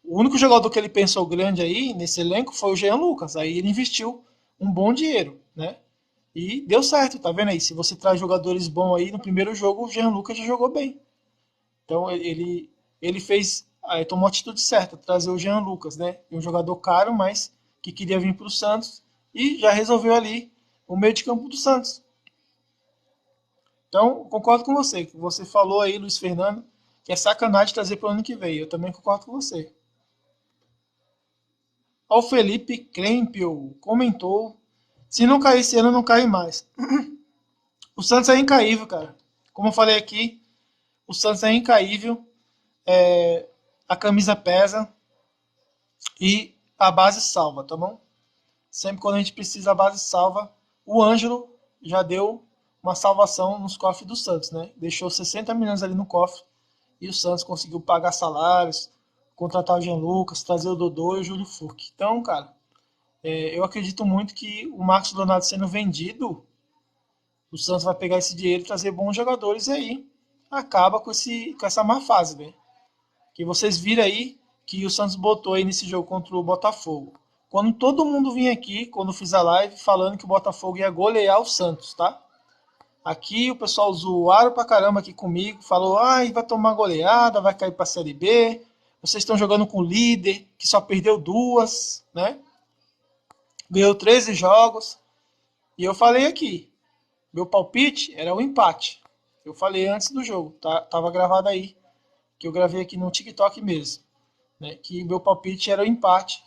O único jogador que ele pensou grande aí nesse elenco foi o Jean Lucas. Aí ele investiu um bom dinheiro, né? E deu certo, tá vendo aí? Se você traz jogadores bons aí, no primeiro jogo o Jean Lucas já jogou bem. Então ele fez, tomou a atitude certa, trazer o Jean Lucas, né? Um jogador caro, mas que queria vir para o Santos e já resolveu ali o meio de campo do Santos. Então, concordo com você, que você falou aí, Luiz Fernando, que é sacanagem trazer para o ano que vem. Eu também concordo com você. O Felipe Krempel comentou: se não cair esse ano, não cai mais. O Santos é incaível, cara. Como eu falei aqui, o Santos é incaível. A camisa pesa e a base salva, tá bom? Sempre quando a gente precisa, a base salva. O Ângelo já deu uma salvação nos cofres do Santos, né? Deixou 60 milhões ali no cofre e o Santos conseguiu pagar salários, contratar o Jean Lucas, trazer o Dodô e o Júlio Furque. Então, cara, eu acredito muito que o Marcos Leonardo sendo vendido, o Santos vai pegar esse dinheiro e trazer bons jogadores e aí acaba com essa má fase, né? Que vocês viram aí que o Santos botou aí nesse jogo contra o Botafogo. Quando todo mundo vinha aqui, quando eu fiz a live, falando que o Botafogo ia golear o Santos, tá? Aqui o pessoal zoaram pra caramba aqui comigo, falou, vai tomar goleada, vai cair pra Série B, vocês estão jogando com o líder, que só perdeu 2, né? Ganhou 13 jogos. E eu falei aqui, meu palpite era o empate. Eu falei antes do jogo, tá? Tava gravado aí, que eu gravei aqui no TikTok mesmo, né? Que meu palpite era o empate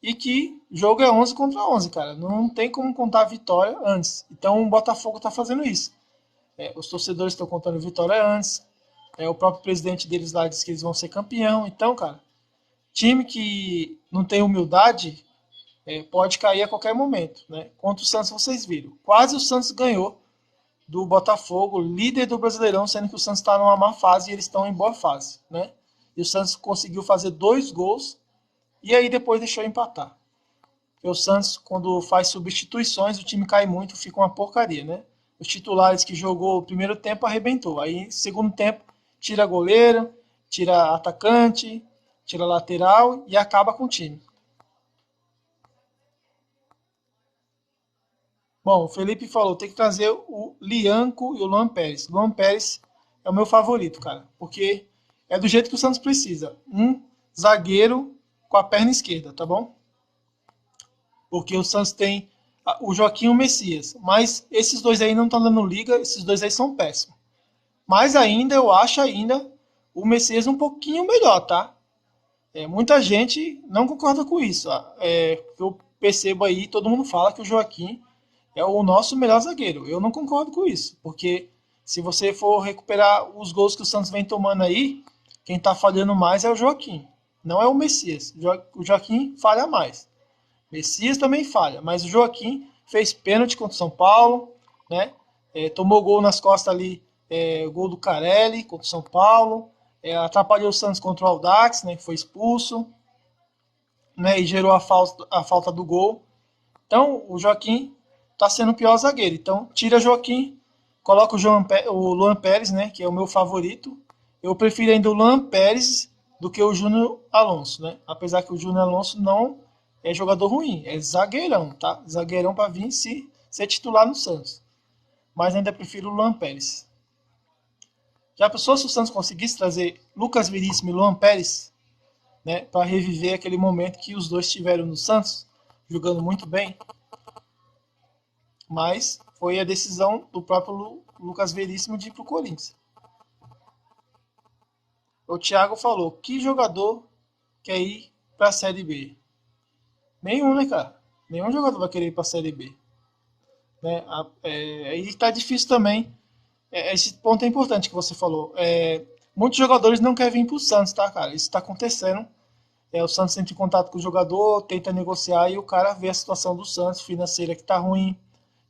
e que jogo é 11 contra 11, cara. Não tem como contar a vitória antes. Então o Botafogo tá fazendo isso. Os torcedores estão contando a vitória antes. O próprio presidente deles lá disse que eles vão ser campeão. Então, cara, time que não tem humildade pode cair a qualquer momento, né? Contra o Santos, vocês viram. Quase o Santos ganhou do Botafogo, líder do Brasileirão, sendo que o Santos está numa má fase e eles estão em boa fase, né? E o Santos conseguiu fazer 2 gols e aí depois deixou empatar. Porque o Santos, quando faz substituições, o time cai muito, fica uma porcaria, né? Os titulares que jogou o primeiro tempo arrebentou. Aí, segundo tempo, tira goleiro, tira atacante, tira lateral e acaba com o time. Bom, o Felipe falou, tem que trazer o Lianco e o Luan Pérez. Luan Pérez é o meu favorito, cara. Porque é do jeito que o Santos precisa. Um zagueiro com a perna esquerda, tá bom? Porque o Santos tem o Joaquim e o Messias. Mas esses dois aí não estão dando liga, esses dois aí são péssimos. Mas ainda, eu acho ainda o Messias um pouquinho melhor, tá? Muita gente não concorda com isso. Eu percebo aí, todo mundo fala que o Joaquim é o nosso melhor zagueiro. Eu não concordo com isso, porque se você for recuperar os gols que o Santos vem tomando aí, quem tá falhando mais é o Joaquim, não é o Messias. O Joaquim falha mais. Messias também falha, mas o Joaquim fez pênalti contra o São Paulo, né? Tomou gol nas costas ali, gol do Carelli contra o São Paulo, atrapalhou o Santos contra o Audax, né? Que foi expulso, né? E gerou a falta do gol. Então, o Joaquim tá sendo o pior zagueiro. Então, tira Joaquim, coloca o Luan Pérez, né? Que é o meu favorito. Eu prefiro ainda o Luan Pérez do que o Júnior Alonso, né? Apesar que o Júnior Alonso não é jogador ruim, é zagueirão, tá? Zagueirão para vir ser titular no Santos. Mas ainda prefiro o Luan Pérez. Já pensou se o Santos conseguisse trazer Lucas Veríssimo e Luan Pérez, né? Para reviver aquele momento que os dois tiveram no Santos, jogando muito bem. Mas foi a decisão do próprio Lucas Veríssimo de ir para o Corinthians. O Thiago falou, que jogador quer ir para a Série B? Nenhum, né, cara? Nenhum jogador vai querer ir para a Série B. Né? Aí tá difícil também. Esse ponto é importante que você falou. Muitos jogadores não querem vir para o Santos, tá, cara? Isso está acontecendo. O Santos entra em contato com o jogador, tenta negociar e o cara vê a situação do Santos financeira que tá ruim,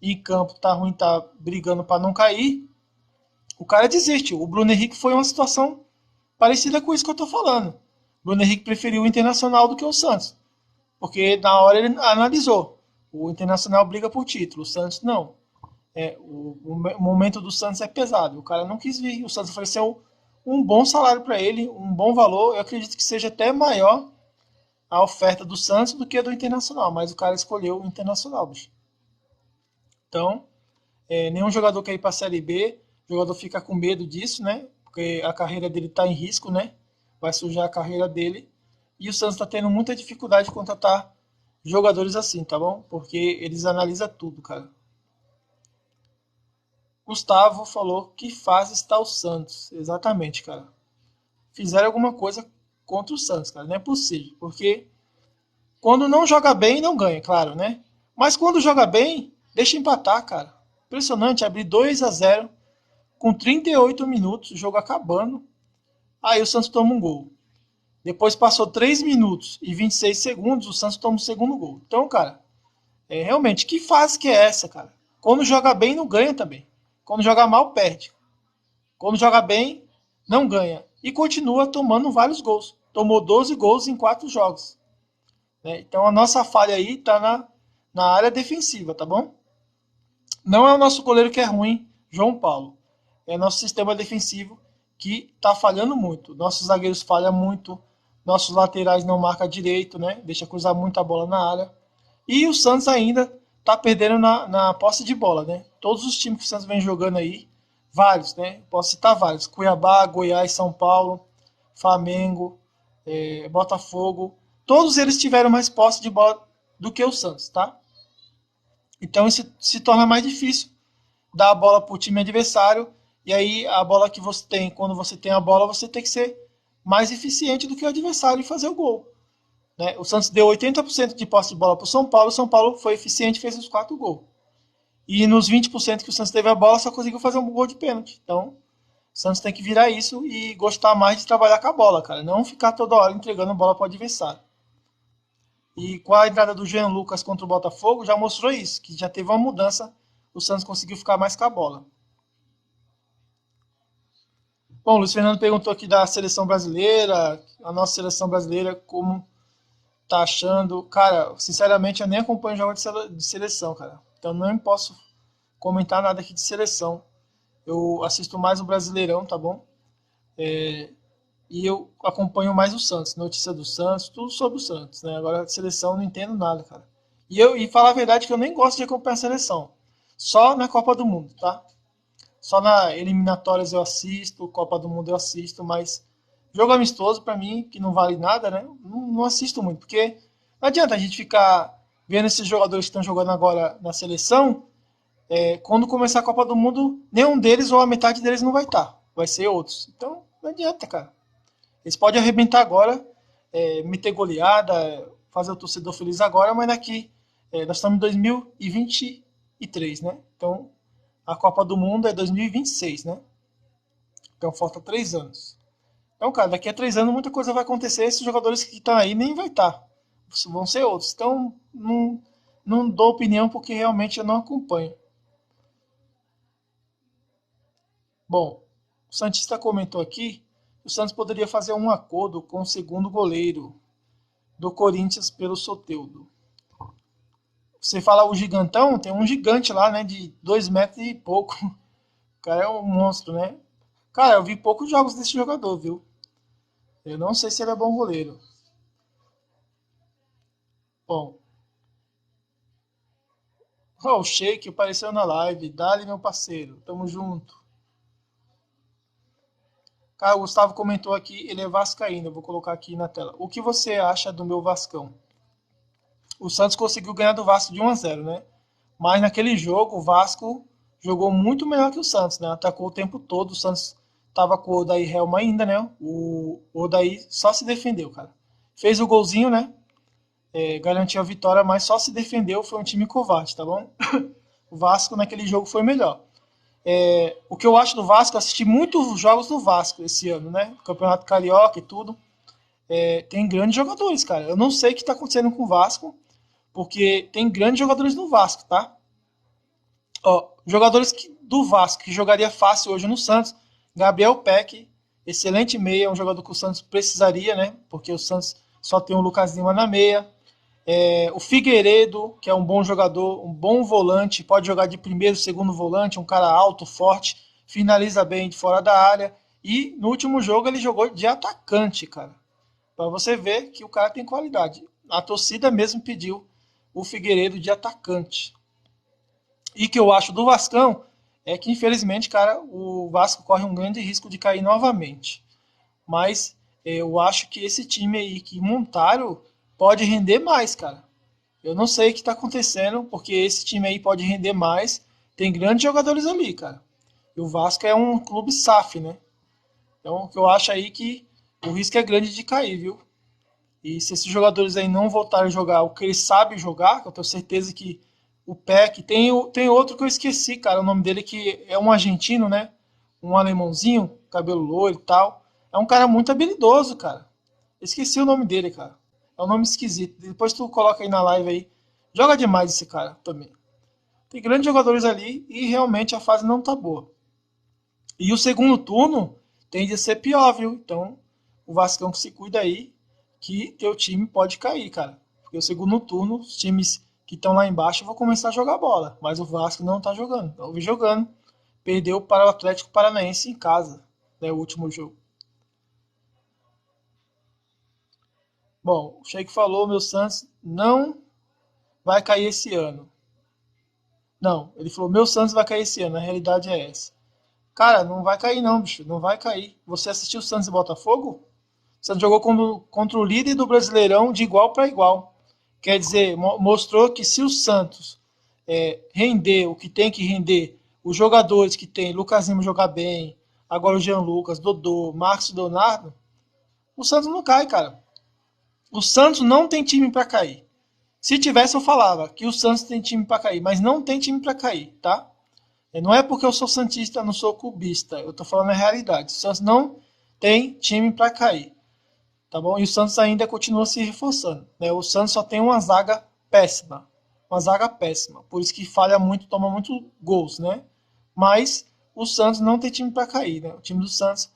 e em campo tá ruim, tá brigando para não cair. O cara desiste. O Bruno Henrique foi uma situação parecida com isso que eu tô falando. O Bruno Henrique preferiu o Internacional do que o Santos. Porque na hora ele analisou. O Internacional briga por título, o Santos não. O momento do Santos é pesado. O cara não quis vir. O Santos ofereceu um bom salário para ele, um bom valor. Eu acredito que seja até maior a oferta do Santos do que a do Internacional. Mas o cara escolheu o Internacional, bicho. Então, nenhum jogador quer ir para a Série B. O jogador fica com medo disso, né? Porque a carreira dele está em risco, né? Vai sujar a carreira dele. E o Santos está tendo muita dificuldade de contratar jogadores assim, tá bom? Porque eles analisam tudo, cara. Gustavo falou que fase está o Santos. Exatamente, cara. Fizeram alguma coisa contra o Santos, cara. Não é possível. Porque quando não joga bem, não ganha, claro, né? Mas quando joga bem, deixa empatar, cara. Impressionante, abrir 2-0 com 38 minutos, o jogo acabando. Aí o Santos toma um gol. Depois passou 3 minutos e 26 segundos, o Santos toma o segundo gol. Então, cara, realmente, que fase que é essa, cara? Quando joga bem, não ganha também. Quando joga mal, perde. Quando joga bem, não ganha. E continua tomando vários gols. Tomou 12 gols em 4 jogos. Né? Então a nossa falha aí está na área defensiva, tá bom? Não é o nosso goleiro que é ruim, João Paulo. É nosso sistema defensivo que está falhando muito. Nossos zagueiros falham muito. Nossos laterais não marcam direito, né? Deixa cruzar muita bola na área. E o Santos ainda tá perdendo na posse de bola, né? Todos os times que o Santos vem jogando aí, vários, né? Posso citar vários. Cuiabá, Goiás, São Paulo, Flamengo, Botafogo. Todos eles tiveram mais posse de bola do que o Santos, tá? Então isso se torna mais difícil dar a bola pro time adversário. E aí a bola que você tem, quando você tem a bola, você tem que ser mais eficiente do que o adversário e fazer o gol. Né? O Santos deu 80% de posse de bola para o São Paulo foi eficiente e fez os 4 gols. E nos 20% que o Santos teve a bola, só conseguiu fazer um gol de pênalti. Então, o Santos tem que virar isso e gostar mais de trabalhar com a bola, cara. Não ficar toda hora entregando bola para o adversário. E com a entrada do Jean Lucas contra o Botafogo, já mostrou isso, que já teve uma mudança, o Santos conseguiu ficar mais com a bola. Bom, o Luiz Fernando perguntou aqui da seleção brasileira, a nossa seleção brasileira, como tá achando. Cara, sinceramente, eu nem acompanho jogos de seleção, cara. Então não posso comentar nada aqui de seleção. Eu assisto mais o Brasileirão, tá bom? E eu acompanho mais o Santos, notícia do Santos, tudo sobre o Santos, né? Agora, de seleção, não entendo nada, cara. E falar a verdade que eu nem gosto de acompanhar a seleção. Só na Copa do Mundo, tá? Só na eliminatórias eu assisto, Copa do Mundo eu assisto, mas jogo amistoso pra mim, que não vale nada, né? Não assisto muito, porque não adianta a gente ficar vendo esses jogadores que estão jogando agora na seleção. Quando começar a Copa do Mundo, nenhum deles ou a metade deles não vai estar. Vai ser outros. Então, não adianta, cara. Eles podem arrebentar agora, meter goleada, fazer o torcedor feliz agora, mas daqui. Nós estamos em 2023, né? Então, a Copa do Mundo é 2026, né? Então, falta 3 anos. Então, cara, daqui a 3 anos muita coisa vai acontecer. Esses jogadores que estão aí nem vai estar. Vão ser outros. Então, não dou opinião porque realmente eu não acompanho. Bom, o Santista comentou aqui que o Santos poderia fazer um acordo com o segundo goleiro do Corinthians pelo Soteldo. Você fala o gigantão, tem um gigante lá, né, de 2 metros e pouco. O cara é um monstro, né? Cara, eu vi poucos jogos desse jogador, viu? Eu não sei se ele é bom goleiro. Bom, o Sheik apareceu na live. Dali, meu parceiro. Tamo junto. Cara, o Gustavo comentou aqui, ele é vascaíno. Eu vou colocar aqui na tela. O que você acha do meu Vascão? O Santos conseguiu ganhar do Vasco de 1-0, né? Mas naquele jogo, o Vasco jogou muito melhor que o Santos, né? Atacou o tempo todo. O Santos tava com o Odair Helma ainda, né? O Odair só se defendeu, cara. Fez o golzinho, né? Garantiu a vitória, mas só se defendeu. Foi um time covarde, tá bom? O Vasco naquele jogo foi melhor. O que eu acho do Vasco, eu assisti muitos jogos do Vasco esse ano, né? Campeonato Carioca e tudo. Tem grandes jogadores, cara. Eu não sei o que tá acontecendo com o Vasco, porque tem grandes jogadores no Vasco, tá? Ó, jogadores do Vasco que jogaria fácil hoje no Santos. Gabriel Peck, excelente meia, um jogador que o Santos precisaria, né? Porque o Santos só tem o Lucas Lima na meia. O Figueiredo, que é um bom jogador, um bom volante, pode jogar de primeiro, segundo volante, um cara alto, forte, finaliza bem de fora da área. E no último jogo ele jogou de atacante, cara. Para você ver que o cara tem qualidade. A torcida mesmo pediu o Figueiredo de atacante. E que eu acho do Vascão é que, infelizmente, cara, o Vasco corre um grande risco de cair novamente. Mas eu acho que esse time aí que montaram pode render mais, cara. Eu não sei o que está acontecendo, porque esse time aí pode render mais. Tem grandes jogadores ali, cara. E o Vasco é um clube SAF, né? Então, eu acho aí que o risco é grande de cair, viu? E se esses jogadores aí não voltarem a jogar o que eles sabem jogar, que eu tenho certeza que o Peck, tem outro que eu esqueci, cara, o nome dele que é um argentino, né? Um alemãozinho, cabelo loiro e tal. É um cara muito habilidoso, cara. Esqueci o nome dele, cara. É um nome esquisito. Depois tu coloca aí na live aí. Joga demais esse cara também. Tem grandes jogadores ali e realmente a fase não tá boa. E o segundo turno tende a ser pior, viu? Então, o Vascão que se cuida aí, que teu time pode cair, cara. Porque o segundo turno, os times que estão lá embaixo vão começar a jogar bola. Mas o Vasco não tá jogando. Não vi jogando. Perdeu para o Atlético Paranaense em casa, né, o último jogo. Bom, o Sheik falou, meu Santos não vai cair esse ano. Não, ele falou, meu Santos vai cair esse ano. A realidade é essa. Cara, não vai cair não, bicho. Não vai cair. Você assistiu o Santos e Botafogo? O Santos jogou contra o líder do Brasileirão de igual para igual. Quer dizer, mostrou que se o Santos render o que tem que render, os jogadores que tem, Lucas Lima jogar bem, agora o Jean Lucas, Dodô, Marcos Leonardo, o Santos não cai, cara. O Santos não tem time para cair. Se tivesse, eu falava que o Santos tem time para cair, mas não tem time para cair, tá? Não é porque eu sou santista, não sou clubista. Eu tô falando a realidade. O Santos não tem time para cair, tá bom? E o Santos ainda continua se reforçando, né? O Santos só tem uma zaga péssima, por isso que falha muito, toma muito gols, né? Mas o Santos não tem time para cair, né? O time do Santos,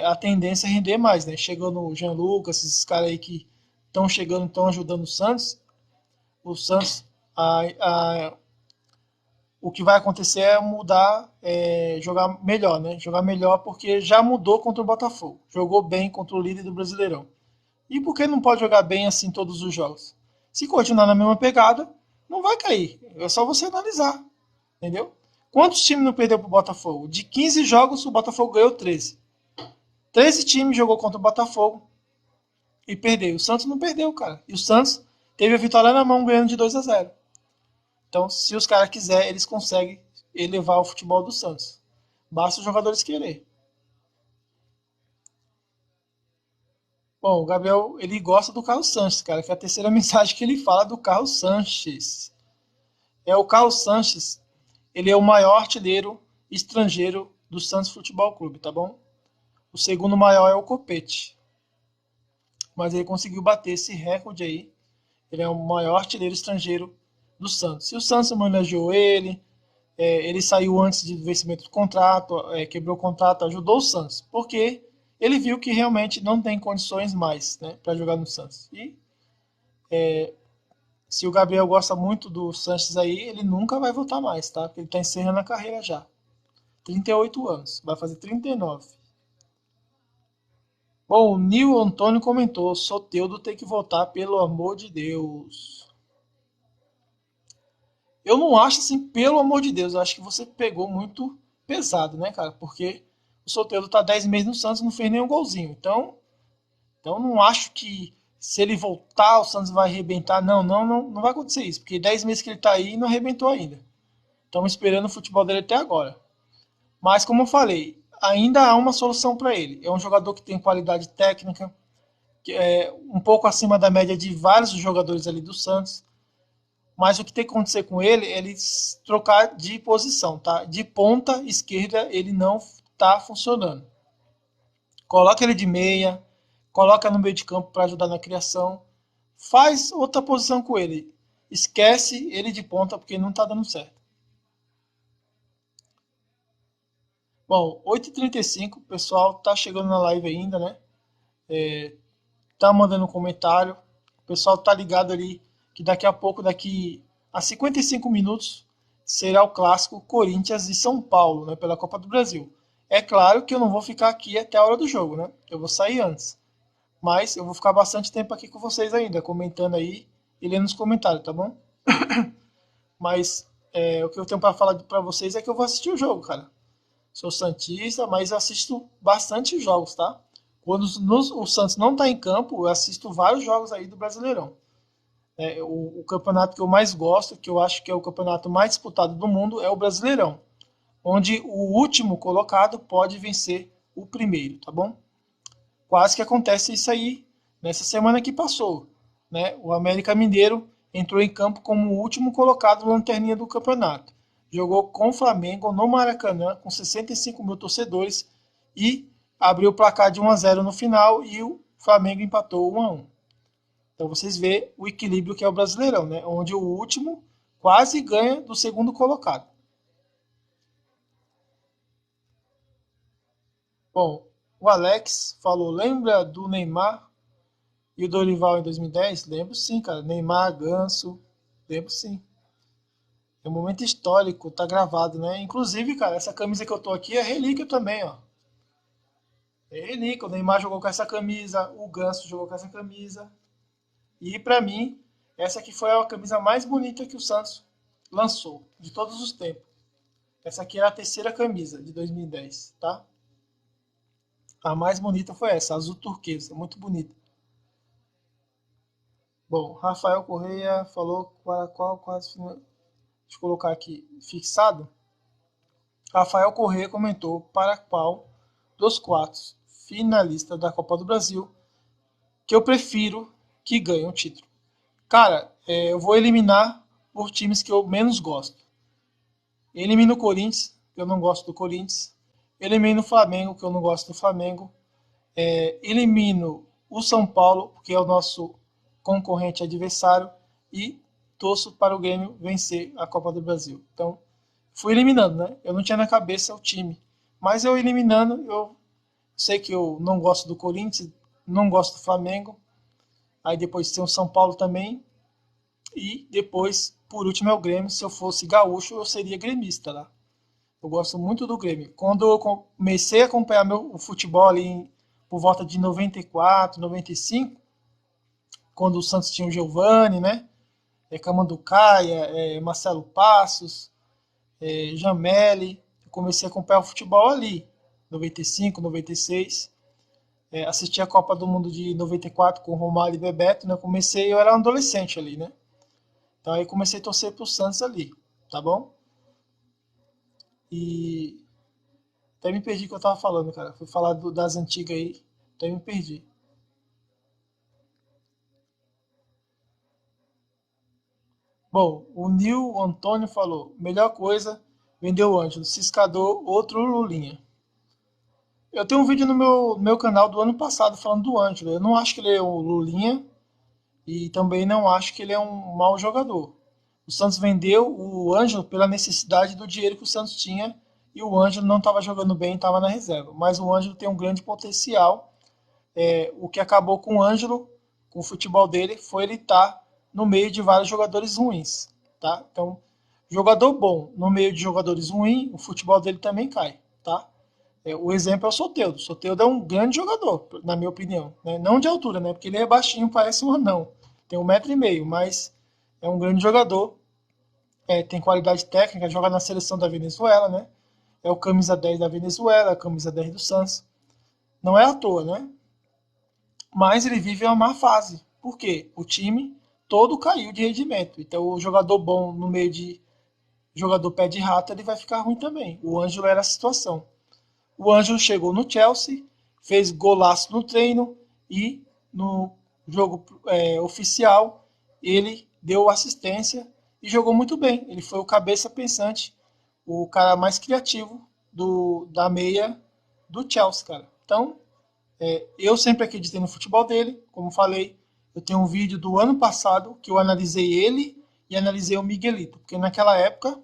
a tendência é render mais, né? Chegando o Jean Lucas, esses caras aí que estão chegando, estão ajudando o Santos o que vai acontecer é mudar, jogar melhor, né? Jogar melhor porque já mudou contra o Botafogo. Jogou bem contra o líder do Brasileirão. E por que não pode jogar bem assim todos os jogos? Se continuar na mesma pegada, não vai cair. É só você analisar, entendeu? Quantos times não perdeu pro Botafogo? De 15 jogos, o Botafogo ganhou 13. 13 times jogou contra o Botafogo e perdeu. O Santos não perdeu, cara. E o Santos teve a vitória na mão ganhando de 2-0. Então, se os caras quiserem, eles conseguem elevar o futebol do Santos. Basta os jogadores querer. Bom, o Gabriel, ele gosta do Carlos Sanches, cara, que é a terceira mensagem que ele fala do Carlos Sanches. O Carlos Sanches, ele é o maior artilheiro estrangeiro do Santos Futebol Clube, tá bom? O segundo maior é o Copete. Mas ele conseguiu bater esse recorde aí. Ele é o maior artilheiro estrangeiro do Santos. E o Santos homenageou ele, ele saiu antes do vencimento do contrato, quebrou o contrato, ajudou o Santos, porque ele viu que realmente não tem condições mais, né, para jogar no Santos. E se o Gabriel gosta muito do Sanches aí, ele nunca vai voltar mais, tá? Porque ele está encerrando a carreira já. 38 anos, vai fazer 39. Bom, o Nil Antônio comentou: Soteldo tem que voltar, pelo amor de Deus. Eu não acho assim, pelo amor de Deus. Eu acho que você pegou muito pesado, né, cara? Porque o Soteldo tá 10 meses no Santos e não fez nenhum golzinho. Então não acho que se ele voltar, o Santos vai arrebentar. Não vai acontecer isso. Porque 10 meses que ele tá aí não arrebentou ainda. Estamos esperando o futebol dele até agora. Mas como eu falei, ainda há uma solução para ele. É um jogador que tem qualidade técnica, que é um pouco acima da média de vários jogadores ali do Santos. Mas o que tem que acontecer com ele é ele trocar de posição, tá? De ponta esquerda ele não tá funcionando. Coloca ele de meia, coloca no meio de campo para ajudar na criação. Faz outra posição com ele. Esquece ele de ponta porque não tá dando certo. Bom, 8h35, o pessoal tá chegando na live ainda, né? Tá mandando um comentário. O pessoal tá ligado ali que daqui a pouco, daqui a 55 minutos, será o clássico Corinthians e São Paulo, né, pela Copa do Brasil. É claro que eu não vou ficar aqui até a hora do jogo, né? Eu vou sair antes. Mas eu vou ficar bastante tempo aqui com vocês ainda, comentando aí e lendo os comentários, tá bom? Mas o que eu tenho para falar para vocês é que eu vou assistir o jogo, cara. Sou santista, mas assisto bastante jogos, tá? Quando o Santos não tá em campo, eu assisto vários jogos aí do Brasileirão. O campeonato que eu mais gosto, que eu acho que é o campeonato mais disputado do mundo, é o Brasileirão, onde o último colocado pode vencer o primeiro, tá bom? Quase que acontece isso aí nessa semana que passou, né? O América Mineiro entrou em campo como o último colocado na lanterninha do campeonato. Jogou com o Flamengo no Maracanã com 65 mil torcedores e abriu o placar de 1-0 no final e o Flamengo empatou 1-1. Então vocês vê o equilíbrio que é o Brasileirão, né? Onde o último quase ganha do segundo colocado. Bom, o Alex falou: lembra do Neymar e o Dorival em 2010? Lembro sim, cara. Neymar, Ganso, lembro sim. É um momento histórico, tá gravado, né? Inclusive, cara, essa camisa que eu tô aqui é relíquia também, ó. É relíquia. O Neymar jogou com essa camisa, o Ganso jogou com essa camisa. E pra mim, essa aqui foi a camisa mais bonita que o Santos lançou, de todos os tempos. Essa aqui era a terceira camisa de 2010, tá? A mais bonita foi essa, azul turquesa, muito bonita. Bom, Rafael Correia falou para qual quase. Deixa eu colocar aqui fixado. Rafael Correia comentou para qual dos quatro finalistas da Copa do Brasil que eu prefiro que ganhe o título. Cara, eu vou eliminar por times que eu menos gosto. Elimino o Corinthians, que eu não gosto do Corinthians. Elimino o Flamengo, que eu não gosto do Flamengo. Elimino o São Paulo, porque é o nosso concorrente adversário. E torço para o Grêmio vencer a Copa do Brasil. Então, fui eliminando, né? Eu não tinha na cabeça o time. Mas eu eliminando, eu sei que eu não gosto do Corinthians, não gosto do Flamengo. Aí depois tem o São Paulo também. E depois, por último, é o Grêmio. Se eu fosse gaúcho, eu seria gremista, tá? Eu gosto muito do Grêmio. Quando eu comecei a acompanhar o futebol ali por volta de 94, 95, quando o Santos tinha o Giovani, né? Camanducaia, Marcelo Passos, Jameli. Eu comecei a acompanhar o futebol ali, 95, 96. Assisti a Copa do Mundo de 94 com Romário e Bebeto, né? Eu era um adolescente ali, né? Então aí comecei a torcer pro Santos ali, tá bom? E até me perdi o que eu tava falando, cara. Fui falar das antigas aí, até me perdi. Bom, o Nil Antônio falou: melhor coisa, vendeu o Ângelo, Ciscador, outro Lulinha. Eu tenho um vídeo no meu canal do ano passado falando do Ângelo. Eu não acho que ele é o Lulinha e também não acho que ele é um mau jogador. O Santos vendeu o Ângelo pela necessidade do dinheiro que o Santos tinha e o Ângelo não estava jogando bem, estava na reserva. Mas o Ângelo tem um grande potencial. O que acabou com o Ângelo, com o futebol dele, foi ele estar no meio de vários jogadores ruins. Tá? Então, jogador bom no meio de jogadores ruins, o futebol dele também cai. Tá? O exemplo é o Soteldo. O Soteldo é um grande jogador, na minha opinião. Né? Não de altura, né? Porque ele é baixinho, parece um anão. Tem 1,5 m, mas é um grande jogador. Tem qualidade técnica, joga na seleção da Venezuela, né? É o camisa 10 da Venezuela, a camisa 10 do Santos. Não é à toa, né? Mas ele vive uma má fase. Por quê? O time todo caiu de rendimento. Então o jogador bom no meio de jogador pé de rato, ele vai ficar ruim também. O Ângelo era a situação. O Ângelo chegou no Chelsea, fez golaço no treino e no jogo oficial ele deu assistência e jogou muito bem. Ele foi o cabeça pensante, o cara mais criativo da meia do Chelsea, cara. Então, eu sempre acreditei no futebol dele, como falei. Eu tenho um vídeo do ano passado que eu analisei ele e analisei o Miguelito, porque naquela época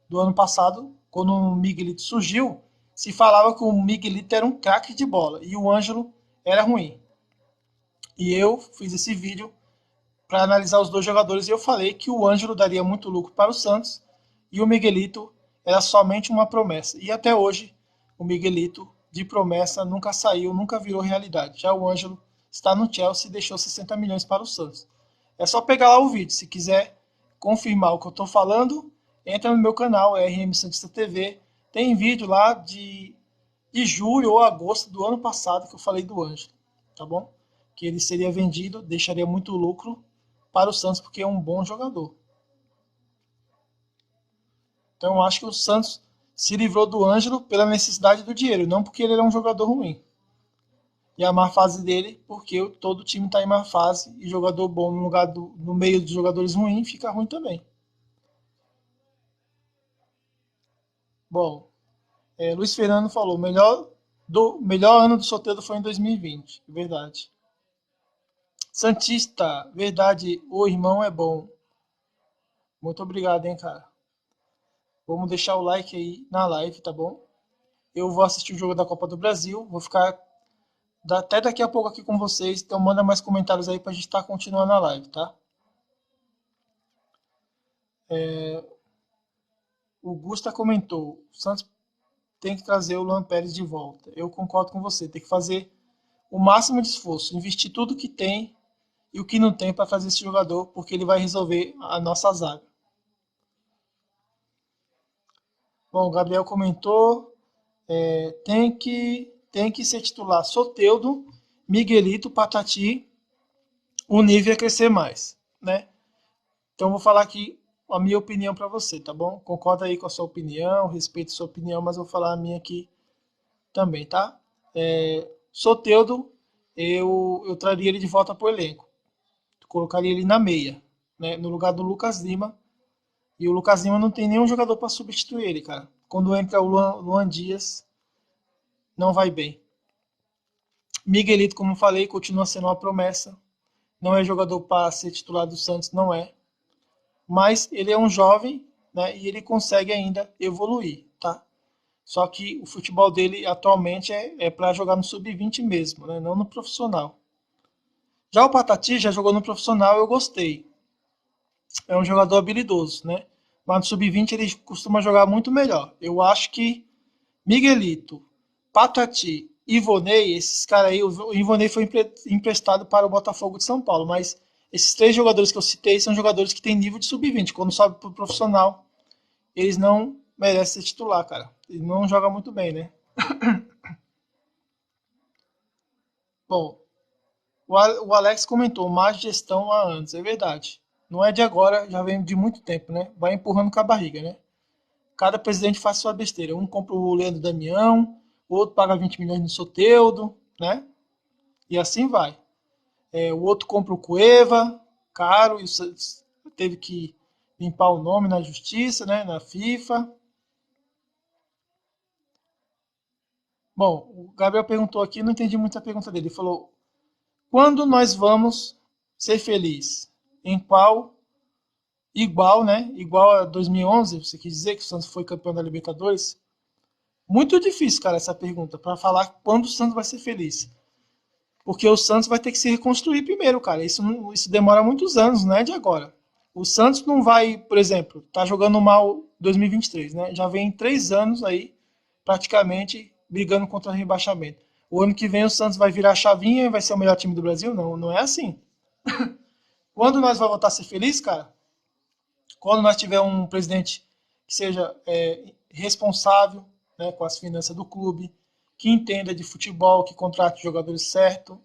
do ano passado, quando o Miguelito surgiu, se falava que o Miguelito era um craque de bola e o Ângelo era ruim. E eu fiz esse vídeo para analisar os dois jogadores e eu falei que o Ângelo daria muito lucro para o Santos e o Miguelito era somente uma promessa. E até hoje o Miguelito de promessa nunca saiu, nunca virou realidade. Já o Ângelo está no Chelsea e deixou 60 milhões para o Santos. É só pegar lá o vídeo. Se quiser confirmar o que eu estou falando, entra no meu canal, RM Santista TV. Tem vídeo lá de julho ou agosto do ano passado que eu falei do Ângelo, tá bom? Que ele seria vendido, deixaria muito lucro para o Santos, porque é um bom jogador. Então eu acho que o Santos se livrou do Ângelo pela necessidade do dinheiro, não porque ele era um jogador ruim. E a má fase dele, porque todo time está em má fase e jogador bom no meio de jogadores ruins fica ruim também. Bom, Luiz Fernando falou, melhor ano do Soteldo foi em 2020. Verdade. Santista, verdade, o irmão é bom. Muito obrigado, hein, cara. Vamos deixar o like aí na live, tá bom? Eu vou assistir o jogo da Copa do Brasil, vou ficar até daqui a pouco aqui com vocês, então manda mais comentários aí pra gente estar continuando a live, tá? O Gusta comentou, o Santos tem que trazer o Luan Pérez de volta. Eu concordo com você, tem que fazer o máximo de esforço, investir tudo que tem e o que não tem para fazer esse jogador, porque ele vai resolver a nossa zaga. Bom, o Gabriel comentou, tem que ser titular Soteldo, Miguelito, Patati, o nível é crescer mais, né? Então vou falar aqui a minha opinião para você, tá bom? Concorda aí com a sua opinião, respeito a sua opinião, mas vou falar a minha aqui também, tá? Soteldo, eu traria ele de volta para o elenco. Colocaria ele na meia, né? No lugar do Lucas Lima. E o Lucas Lima não tem nenhum jogador para substituir ele, cara. Quando entra o Luan Dias, não vai bem. Miguelito, como falei, continua sendo uma promessa. Não é jogador para ser titular do Santos, não é. Mas ele é um jovem, né? E ele consegue ainda evoluir, tá? Só que o futebol dele atualmente é para jogar no sub-20 mesmo, né? Não no profissional. Já o Patati já jogou no profissional, eu gostei. É um jogador habilidoso, né? Mas no sub-20 ele costuma jogar muito melhor. Eu acho que Miguelito, Patati, Ivonei, esses caras aí, o Ivonei foi emprestado para o Botafogo de São Paulo, mas esses três jogadores que eu citei são jogadores que têm nível de sub-20. Quando sobe para o profissional, eles merece ser titular, cara. Ele não joga muito bem, né? Bom, o Alex comentou, má gestão há anos, é verdade. Não é de agora, já vem de muito tempo, né? Vai empurrando com a barriga, né? Cada presidente faz sua besteira. Um compra o Leandro Damião, o outro paga 20 milhões no Soteldo, né? E assim vai. O outro compra o Cueva, caro, e teve que limpar o nome na justiça, né? Na FIFA. Bom, o Gabriel perguntou aqui, não entendi muito a pergunta dele. Ele falou: quando nós vamos ser felizes? Em qual igual, né? Igual a 2011, você quis dizer que o Santos foi campeão da Libertadores? Muito difícil, cara, essa pergunta, para falar quando o Santos vai ser feliz. Porque o Santos vai ter que se reconstruir primeiro, cara. Isso demora muitos anos, não é de agora. O Santos não vai, por exemplo, tá jogando mal 2023, né? Já vem 3 anos aí, praticamente, brigando contra o rebaixamento. O ano que vem o Santos vai virar a chavinha e vai ser o melhor time do Brasil? Não, não é assim. Quando nós vamos voltar a ser felizes, cara? Quando nós tiver um presidente que seja responsável, né, com as finanças do clube, que entenda de futebol, que contrate jogadores certos,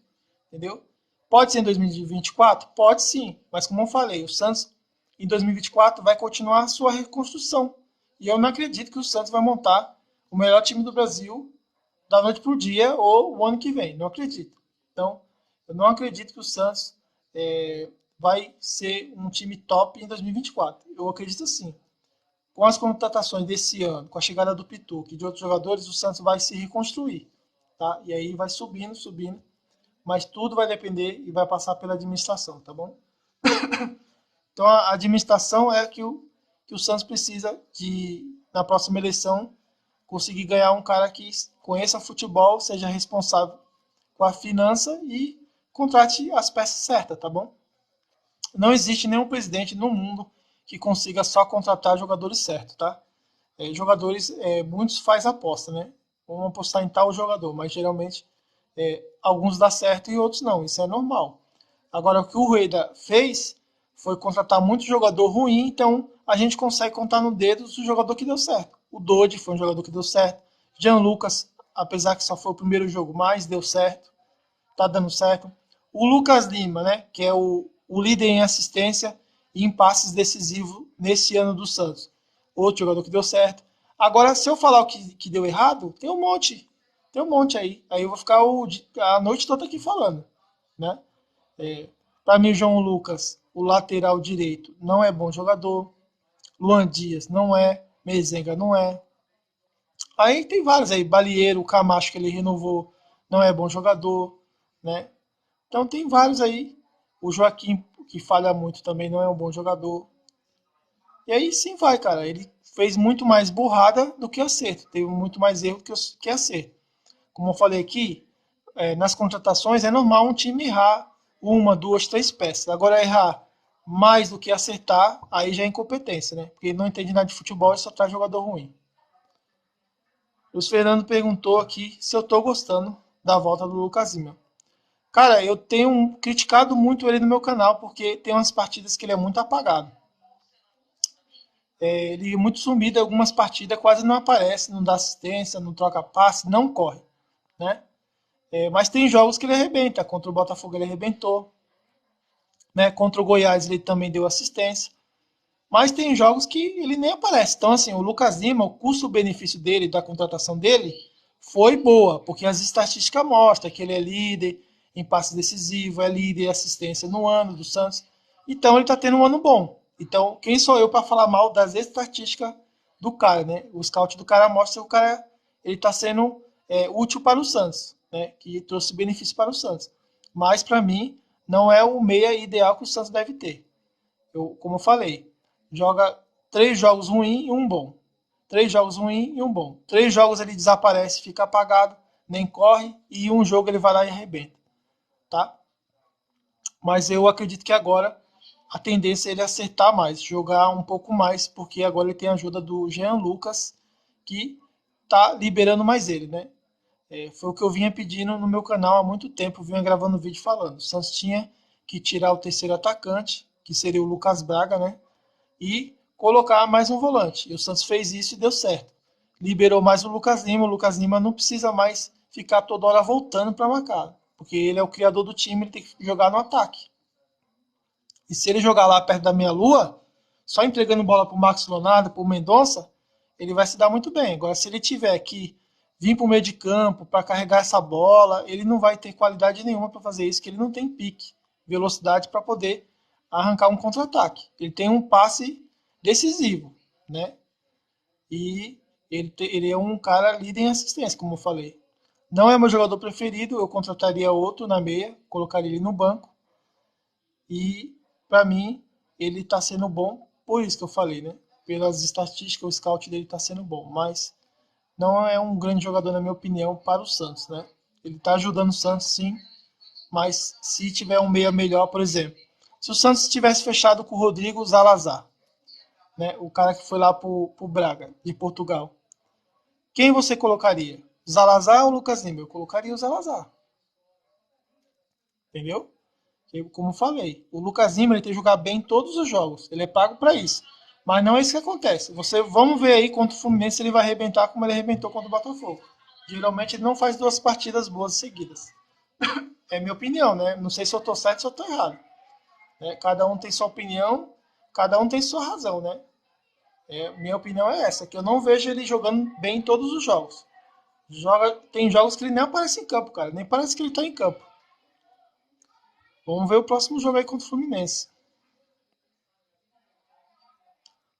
entendeu? Pode ser em 2024? Pode sim, mas como eu falei, o Santos em 2024 vai continuar a sua reconstrução. E eu não acredito que o Santos vai montar o melhor time do Brasil da noite para o dia ou o ano que vem. Não acredito. Então, eu não acredito que o Santos vai ser um time top em 2024. Eu acredito sim. Com as contratações desse ano, com a chegada do Pituca e de outros jogadores, o Santos vai se reconstruir. Tá? E aí vai subindo, subindo. Mas tudo vai depender e vai passar pela administração, tá bom? Então a administração é que o Santos precisa de, na próxima eleição, conseguir ganhar um cara que conheça futebol, seja responsável com a finança e contrate as peças certas, tá bom? Não existe nenhum presidente no mundo que consiga só contratar jogadores certos, tá? Jogadores, muitos faz aposta, né? Vamos apostar em tal jogador, mas geralmente alguns dá certo e outros não, isso é normal. Agora, o que o Rueda fez foi contratar muito jogador ruim, então a gente consegue contar no dedo do jogador que deu certo. O Dodi foi um jogador que deu certo. Jean Lucas, apesar que só foi o primeiro jogo, mas deu certo, tá dando certo. O Lucas Lima, né, que é o líder em assistência e em passes decisivos nesse ano do Santos. Outro jogador que deu certo. Agora, se eu falar o que deu errado, tem um monte. Tem um monte aí. Aí eu vou ficar a noite toda aqui falando, né? Para mim, João Lucas, o lateral direito, não é bom jogador. Luan Dias não é. Mezenga não é. Aí tem vários aí. Balieiro, o Camacho que ele renovou, não é bom jogador, né? Então tem vários aí. O Joaquim, que falha muito, também não é um bom jogador. E aí sim vai, cara. Ele fez muito mais burrada do que acerto. Teve muito mais erro que acerto. Como eu falei aqui, nas contratações é normal um time errar uma, duas, três peças. Agora errar mais do que acertar, aí já é incompetência, né? Porque ele não entende nada de futebol e só traz jogador ruim. O Fernando perguntou aqui se eu tô gostando da volta do Lucas Lima. Cara, eu tenho criticado muito ele no meu canal, porque tem umas partidas que ele é muito apagado. Ele é muito sumido em algumas partidas, quase não aparece, não dá assistência, não troca passe, não corre, né? Mas tem jogos que ele arrebenta. Contra o Botafogo ele arrebentou, né? Contra o Goiás ele também deu assistência. Mas tem jogos que ele nem aparece. Então, assim, o Lucas Lima, o custo-benefício dele, da contratação dele, foi boa, porque as estatísticas mostram que ele é líder em passe decisivo, é líder em assistência no ano do Santos. Então, ele está tendo um ano bom. Então, quem sou eu para falar mal das estatísticas do cara, né? O scout do cara mostra que o cara ele está sendo útil para o Santos, né? Que trouxe benefício para o Santos. Mas, para mim, não é o meia ideal que o Santos deve ter. Como eu falei, joga 3 jogos ruins e um bom. 3 jogos ruins e um bom. 3 jogos ele desaparece, fica apagado, nem corre, e um jogo ele vai lá e arrebenta. Tá? Mas eu acredito que agora a tendência é ele acertar mais, jogar um pouco mais, porque agora ele tem a ajuda do Jean Lucas, que tá liberando mais ele, né? Foi o que eu vinha pedindo no meu canal há muito tempo, eu vinha gravando vídeo falando. O Santos tinha que tirar o terceiro atacante, que seria o Lucas Braga, né? E colocar mais um volante. E o Santos fez isso e deu certo. Liberou mais o Lucas Lima. O Lucas Lima não precisa mais ficar toda hora voltando para marcar, porque ele é o criador do time, ele tem que jogar no ataque. E se ele jogar lá perto da meia-lua, só entregando bola para o Marcos Leonardo, para o Mendonça, ele vai se dar muito bem. Agora, se ele tiver que vir para o meio de campo para carregar essa bola, ele não vai ter qualidade nenhuma para fazer isso, que ele não tem pique, velocidade para poder arrancar um contra-ataque. Ele tem um passe decisivo, né? E ele é um cara líder em assistência, como eu falei. Não é meu jogador preferido, eu contrataria outro na meia, colocaria ele no banco. E, para mim, ele está sendo bom, por isso que eu falei, né? Pelas estatísticas, o scout dele está sendo bom, mas não é um grande jogador, na minha opinião, para o Santos, né? Ele está ajudando o Santos, sim, mas se tiver um meia melhor, por exemplo, se o Santos tivesse fechado com o Rodrigo Zalazar, né? O cara que foi lá para o Braga, de Portugal, quem você colocaria? Zalazar ou Lucas Lima? Eu colocaria o Zalazar. Entendeu? Como falei, o Lucas Lima ele tem que jogar bem em todos os jogos. Ele é pago para isso. Mas não é isso que acontece. Vamos ver aí contra o Fluminense se ele vai arrebentar como ele arrebentou contra o Botafogo. Geralmente ele não faz duas partidas boas seguidas. É minha opinião, né? Não sei se eu tô certo ou se eu tô errado. Né? Cada um tem sua opinião, cada um tem sua razão, né? Minha opinião é essa, que eu não vejo ele jogando bem em todos os jogos. Tem jogos que ele nem aparece em campo, cara. Nem parece que ele tá em campo. Vamos ver o próximo jogo aí contra o Fluminense.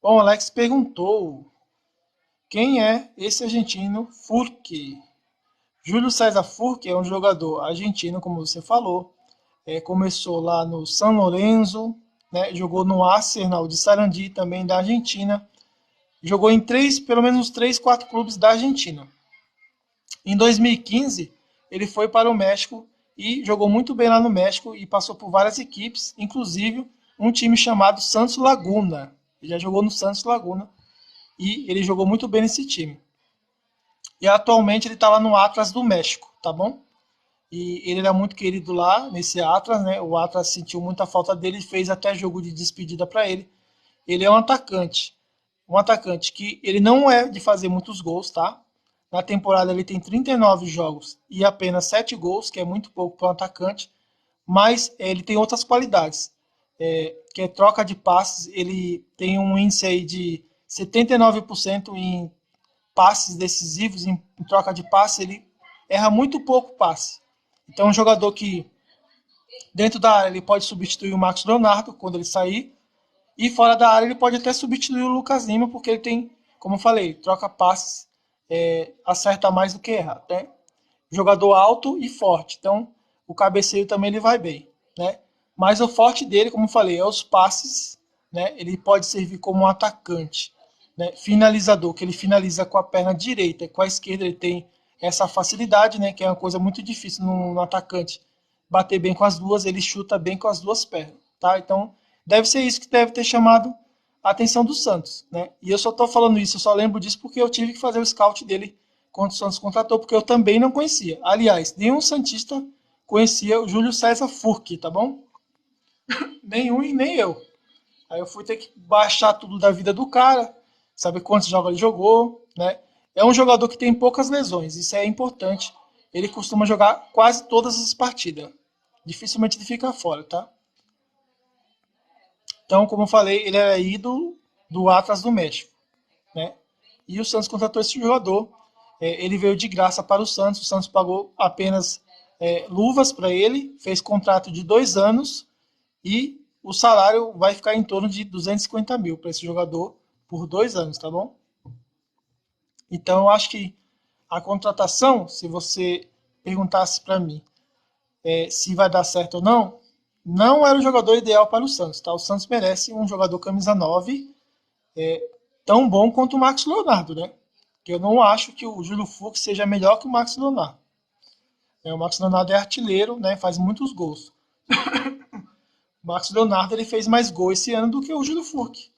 Bom, Alex perguntou quem é esse argentino Furque. Júlio César Furque é um jogador argentino, como você falou. Começou lá no San Lorenzo, né? Jogou no Arsenal de Sarandi, também da Argentina. Jogou em pelo menos 3, 4 clubes da Argentina. Em 2015, ele foi para o México e jogou muito bem lá no México e passou por várias equipes, inclusive um time chamado Santos Laguna. Ele já jogou no Santos Laguna e ele jogou muito bem nesse time. E atualmente ele está lá no Atlas do México, tá bom? E ele era muito querido lá nesse Atlas, né? O Atlas sentiu muita falta dele e fez até jogo de despedida para ele. Ele é um atacante que ele não é de fazer muitos gols, tá? Na temporada ele tem 39 jogos e apenas 7 gols, que é muito pouco para um atacante, mas ele tem outras qualidades, que é troca de passes. Ele tem um índice aí de 79% em passes decisivos, em troca de passe. Ele erra muito pouco passe. Então é um jogador que dentro da área ele pode substituir o Marcos Leonardo quando ele sair, e fora da área ele pode até substituir o Lucas Lima, porque ele tem, como eu falei, troca passes, acerta mais do que erra, né? Jogador alto e forte, então o cabeceio também ele vai bem, né? Mas o forte dele, como eu falei, é os passes, né? Ele pode servir como um atacante, né? Finalizador, que ele finaliza com a perna direita, com a esquerda ele tem essa facilidade, né? Que é uma coisa muito difícil no atacante bater bem com as duas, ele chuta bem com as duas pernas, tá? Então deve ser isso que deve ter chamado a atenção do Santos, né? E eu só estou falando isso, eu só lembro disso porque eu tive que fazer o scout dele quando o Santos contratou, porque eu também não conhecia. Aliás, nenhum santista conhecia o Júlio César Furque, tá bom? Nenhum e nem eu. Aí eu fui ter que baixar tudo da vida do cara, saber quantos jogos ele jogou, né? É um jogador que tem poucas lesões, isso é importante. Ele costuma jogar quase todas as partidas. Dificilmente ele fica fora, tá? Então, como eu falei, ele era ídolo do Atlas do México, né? E o Santos contratou esse jogador. Ele veio de graça para o Santos pagou apenas luvas para ele, fez contrato de 2 anos e o salário vai ficar em torno de 250 mil para esse jogador por 2 anos, tá bom? Então, eu acho que a contratação, se você perguntasse para mim se vai dar certo ou não, não era o jogador ideal para o Santos, tá? O Santos merece um jogador camisa 9 tão bom quanto o Marcos Leonardo, né? Que eu não acho que o Júlio Fux seja melhor que o Marcos Leonardo. O Marcos Leonardo é artilheiro, né? Faz muitos gols. O Marcos Leonardo ele fez mais gols esse ano do que o Júlio Furque.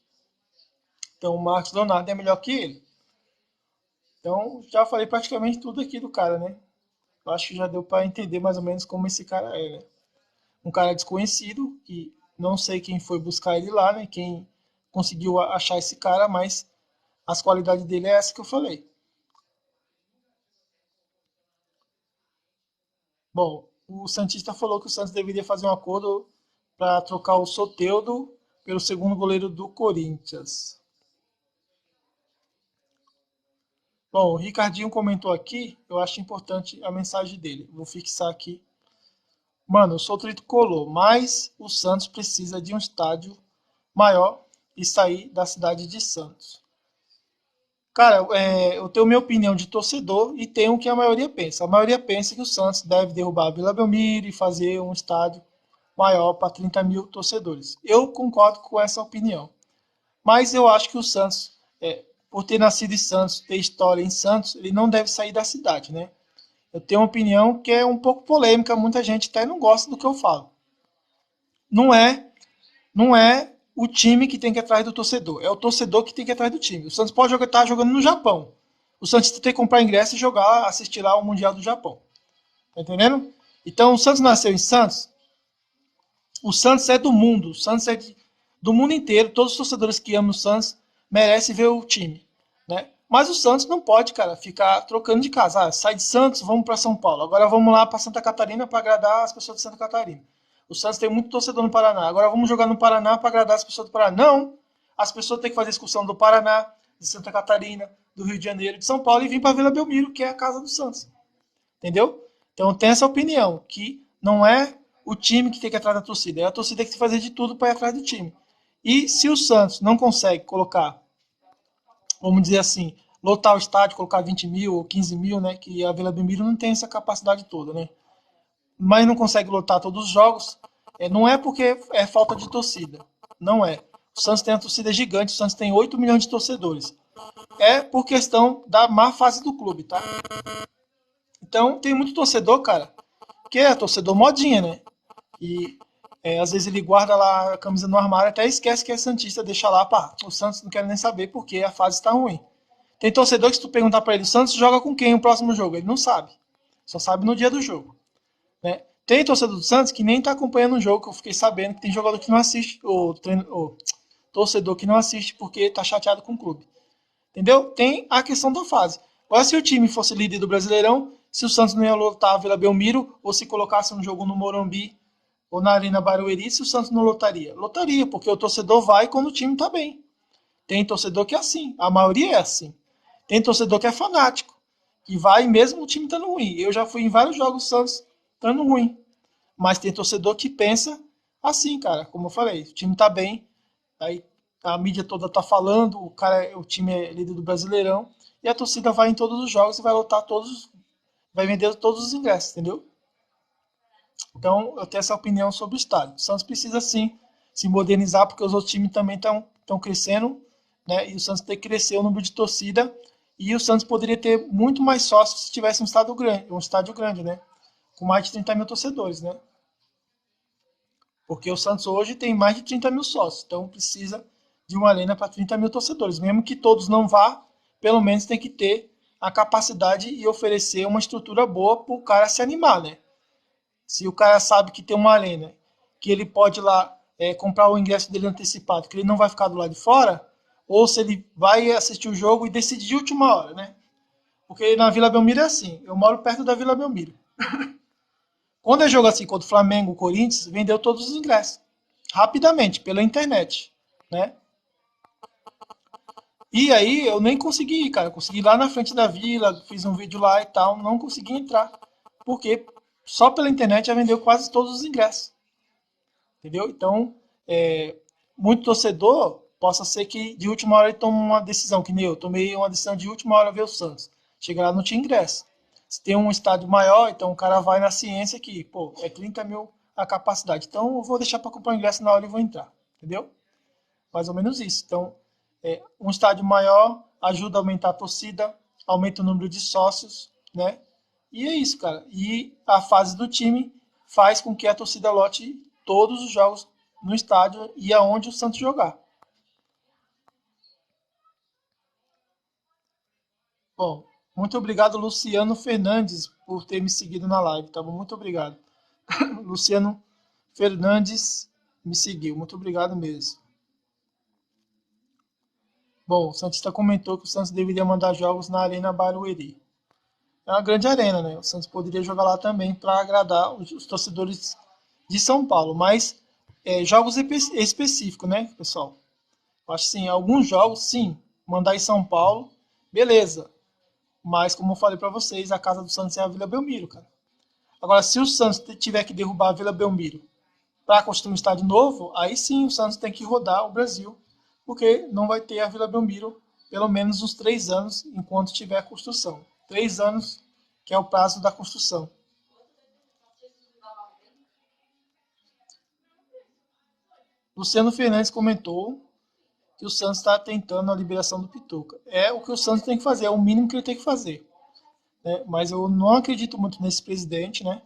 Então o Marcos Leonardo é melhor que ele. Então já falei praticamente tudo aqui do cara, né? Eu acho que já deu para entender mais ou menos como esse cara é. Um cara desconhecido, que não sei quem foi buscar ele lá, né? Quem conseguiu achar esse cara, mas as qualidades dele é essa que eu falei. Bom, o Santista falou que o Santos deveria fazer um acordo para trocar o Soteldo pelo segundo goleiro do Corinthians. Bom, o Ricardinho comentou aqui, eu acho importante a mensagem dele. Vou fixar aqui. Mano, eu sou tricolor, mas o Santos precisa de um estádio maior e sair da cidade de Santos. Cara, eu tenho minha opinião de torcedor e tenho o que a maioria pensa. A maioria pensa que o Santos deve derrubar a Vila Belmiro e fazer um estádio maior para 30 mil torcedores. Eu concordo com essa opinião. Mas eu acho que o Santos, por ter nascido em Santos, ter história em Santos, ele não deve sair da cidade, né? Eu tenho uma opinião que é um pouco polêmica, muita gente até não gosta do que eu falo. Não é, não é o time que tem que ir atrás do torcedor, é o torcedor que tem que ir atrás do time. O Santos pode estar jogando no Japão. O Santos tem que comprar ingresso e jogar, assistir lá o Mundial do Japão. Tá entendendo? Então o Santos nasceu em Santos, o Santos é do mundo, o Santos é do mundo inteiro, todos os torcedores que amam o Santos merecem ver o time, né? Mas o Santos não pode, cara, ficar trocando de casa. Ah, sai de Santos, vamos para São Paulo. Agora vamos lá para Santa Catarina para agradar as pessoas de Santa Catarina. O Santos tem muito torcedor no Paraná. Agora vamos jogar no Paraná para agradar as pessoas do Paraná. Não! As pessoas têm que fazer excursão do Paraná, de Santa Catarina, do Rio de Janeiro, de São Paulo e vir para Vila Belmiro, que é a casa do Santos. Entendeu? Então tem essa opinião, que não é o time que tem que ir atrás da torcida, é a torcida que tem que fazer de tudo para ir atrás do time. E se o Santos não consegue colocar, vamos dizer assim, lotar o estádio, colocar 20 mil ou 15 mil, né? Que a Vila Belmiro não tem essa capacidade toda, né? Mas não consegue lotar todos os jogos, não é porque é falta de torcida. Não é. O Santos tem uma torcida gigante, o Santos tem 8 milhões de torcedores. É por questão da má fase do clube, tá? Então tem muito torcedor, cara, que é torcedor modinha, né? E às vezes ele guarda lá a camisa no armário, até esquece que é Santista, deixa lá, pá, o Santos não quer nem saber porque a fase está ruim. Tem torcedor que se tu perguntar para ele, o Santos joga com quem o próximo jogo? Ele não sabe. Só sabe no dia do jogo. Né? Tem torcedor do Santos que nem tá acompanhando o jogo, que eu fiquei sabendo que tem jogador que não assiste, ou torcedor que não assiste porque tá chateado com o clube. Entendeu? Tem a questão da fase. Agora, se o time fosse líder do Brasileirão, se o Santos não ia lotar a Vila Belmiro, ou se colocasse um jogo no Morumbi ou na Arena Barueri, se o Santos não lotaria? Lotaria, porque o torcedor vai quando o time tá bem. Tem torcedor que é assim, a maioria é assim. Tem torcedor que é fanático, que vai mesmo o time estando ruim. Eu já fui em vários jogos do Santos estando ruim. Mas tem torcedor que pensa assim, cara, como eu falei, o time tá bem, aí a mídia toda tá falando, o time é líder do Brasileirão, e a torcida vai em todos os jogos e vai lotar todos, vai vender todos os ingressos, entendeu? Então, eu tenho essa opinião sobre o estádio. O Santos precisa sim se modernizar, porque os outros times também estão crescendo, né? E o Santos tem que crescer o número de torcida, e o Santos poderia ter muito mais sócios se tivesse um estádio grande, né? Com mais de 30 mil torcedores, né? Porque o Santos hoje tem mais de 30 mil sócios, então precisa de uma arena para 30 mil torcedores. Mesmo que todos não vá, pelo menos tem que ter a capacidade e oferecer uma estrutura boa para o cara se animar, né? Se o cara sabe que tem uma arena, que ele pode ir lá comprar o ingresso dele antecipado, que ele não vai ficar do lado de fora, ou se ele vai assistir o jogo e decide de última hora, né? Porque na Vila Belmiro é assim, eu moro perto da Vila Belmiro. Quando é jogo assim contra o Flamengo, o Corinthians, vendeu todos os ingressos. Rapidamente, pela internet, né? E aí eu nem consegui ir, cara. Eu consegui ir lá na frente da vila, fiz um vídeo lá e tal, não consegui entrar. Porque só pela internet já vendeu quase todos os ingressos. Entendeu? Então, muito torcedor, possa ser que de última hora ele tome uma decisão, que nem eu tomei uma decisão de última hora ver o Santos. Chegar lá não tinha ingresso. Se tem um estádio maior, então o cara vai na ciência que, pô, é 30 mil a capacidade. Então eu vou deixar para comprar o ingresso na hora e vou entrar. Entendeu? Mais ou menos isso. Então, um estádio maior ajuda a aumentar a torcida, aumenta o número de sócios, né? E é isso, cara. E a fase do time faz com que a torcida lote todos os jogos no estádio e aonde o Santos jogar. Bom, muito obrigado, Luciano Fernandes, por ter me seguido na live, tá bom? Muito obrigado. Luciano Fernandes me seguiu. Muito obrigado mesmo. Bom, o Santista comentou que o Santos deveria mandar jogos na Arena Barueri. É uma grande arena, né? O Santos poderia jogar lá também para agradar os torcedores de São Paulo, mas jogos específicos, né, pessoal? Eu acho assim, alguns jogos, sim, mandar em São Paulo, beleza. Mas, como eu falei para vocês, a casa do Santos é a Vila Belmiro, cara. Agora, se o Santos tiver que derrubar a Vila Belmiro para construir um estádio novo, aí sim o Santos tem que rodar o Brasil, porque não vai ter a Vila Belmiro pelo menos uns 3 anos enquanto tiver construção. 3 anos que é o prazo da construção. Luciano Fernandes comentou que o Santos está tentando a liberação do Pituca. É o que o Santos tem que fazer, é o mínimo que ele tem que fazer. Né? Mas eu não acredito muito nesse presidente, né?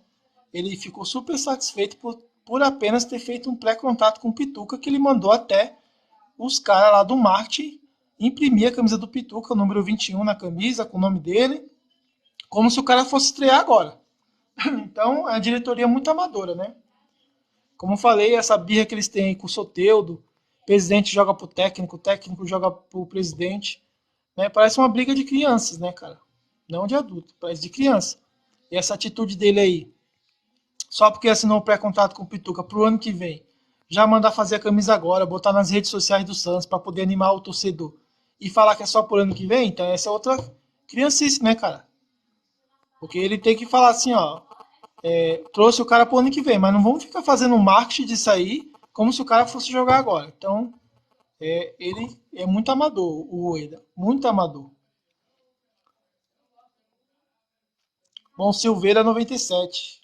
Ele ficou super satisfeito por apenas ter feito um pré-contato com o Pituca, que ele mandou até os caras lá do marketing imprimir a camisa do Pituca, o número 21 na camisa, com o nome dele, como se o cara fosse estrear agora. Então, é a diretoria muito amadora, né? Como eu falei, essa birra que eles têm com o Soteldo, o presidente joga pro técnico, o técnico joga pro presidente, né? Parece uma briga de crianças, né, cara? Não de adulto, parece de criança. E essa atitude dele aí, só porque assinou o pré-contrato com o Pituca pro ano que vem, já mandar fazer a camisa agora, botar nas redes sociais do Santos para poder animar o torcedor e falar que é só por ano que vem, então essa é outra criancice, né, cara? Porque ele tem que falar assim, ó, trouxe o cara pro ano que vem, mas não vamos ficar fazendo marketing disso aí como se o cara fosse jogar agora. Então, ele é muito amador, o Ueda, muito amador. Bom, Silveira 97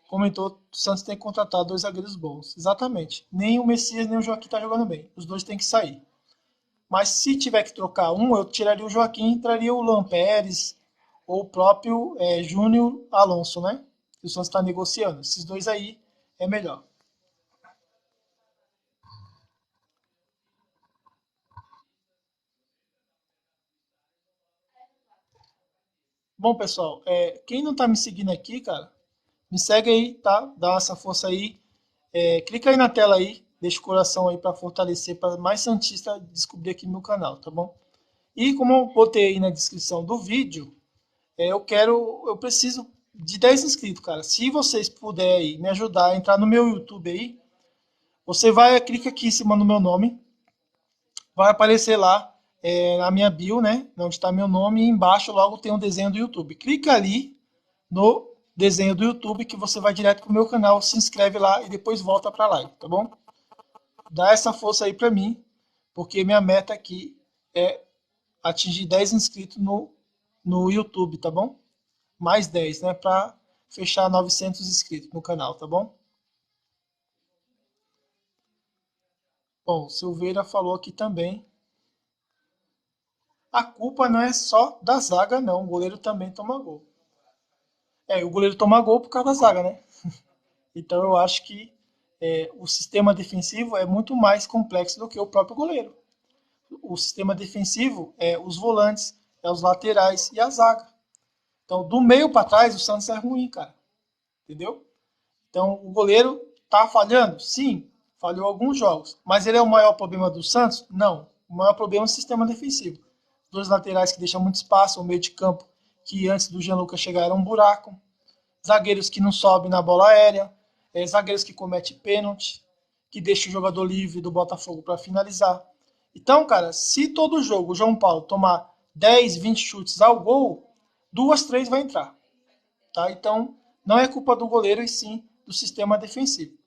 comentou que o Santos tem que contratar 2 zagueiros bons. Exatamente. Nem o Messias nem o Joaquim tá jogando bem. Os dois têm que sair. Mas se tiver que trocar um, eu tiraria o Joaquim e traria o Luan Pérez ou o próprio Júnior Alonso, né? Que o Santos está negociando. Esses dois aí é melhor. Bom, pessoal, quem não tá me seguindo aqui, cara, me segue aí, tá? Dá essa força aí. Clica aí na tela aí, deixa o coração aí para fortalecer, para mais Santista descobrir aqui no meu canal, tá bom? E como eu botei aí na descrição do vídeo, eu preciso de 10 inscritos, cara. Se vocês puderem me ajudar a entrar no meu YouTube aí, você vai, clica aqui em cima do meu nome, vai aparecer lá na minha bio, né? Onde está meu nome, e embaixo logo tem um desenho do YouTube. Clica ali no desenho do YouTube que você vai direto pro meu canal, se inscreve lá e depois volta para lá, tá bom? Dá essa força aí para mim, porque minha meta aqui é atingir 10 inscritos no YouTube, tá bom? Mais 10, né? Para fechar 900 inscritos no canal, tá bom? Bom, Silveira falou aqui também. A culpa não é só da zaga, não. O goleiro também toma gol. O goleiro toma gol por causa da zaga, né? Então eu acho que o sistema defensivo é muito mais complexo do que o próprio goleiro. O sistema defensivo é os volantes, é os laterais e a zaga. Então, do meio para trás, o Santos é ruim, cara. Entendeu? Então, o goleiro tá falhando? Sim, falhou alguns jogos. Mas ele é o maior problema do Santos? Não. O maior problema é o sistema defensivo. Dois laterais que deixam muito espaço, o meio de campo que antes do Gianluca chegar era um buraco. Zagueiros que não sobem na bola aérea. Zagueiros que cometem pênalti, que deixam o jogador livre do Botafogo para finalizar. Então, cara, se todo jogo o João Paulo tomar 10, 20 chutes ao gol, 2, 3 vai entrar. Tá? Então, não é culpa do goleiro e sim do sistema defensivo.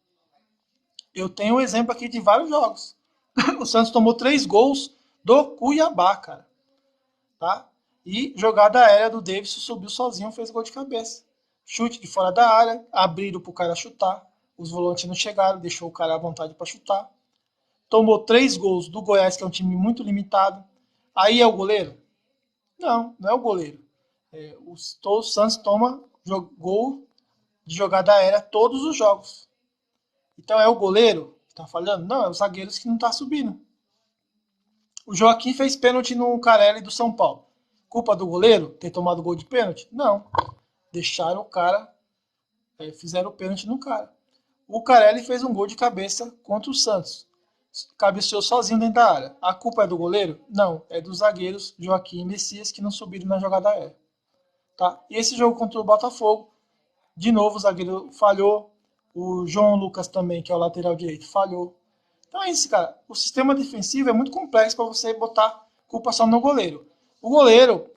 Eu tenho um exemplo aqui de vários jogos. O Santos tomou 3 gols do Cuiabá, cara. Tá? E jogada aérea do Davidson subiu sozinho, fez gol de cabeça. Chute de fora da área, abriram pro cara chutar. Os volantes não chegaram, deixou o cara à vontade para chutar. Tomou 3 gols do Goiás, que é um time muito limitado. Aí é o goleiro? Não, não é o goleiro. O Santos toma gol de jogada aérea todos os jogos. Então é o goleiro que tá falhando? Não, é os zagueiros que não tá subindo. O Joaquim fez pênalti no Carelli do São Paulo. Culpa do goleiro ter tomado gol de pênalti? Não. Deixaram o cara, fizeram o pênalti no cara. O Carelli fez um gol de cabeça contra o Santos. cabeceou sozinho dentro da área. A culpa é do goleiro? Não, é dos zagueiros Joaquim e Messias que não subiram na jogada aérea. Tá? E esse jogo contra o Botafogo, de novo o zagueiro falhou, o João Lucas também, que é o lateral direito, falhou. Então é isso, cara. O sistema defensivo é muito complexo para você botar culpa só no goleiro. O goleiro,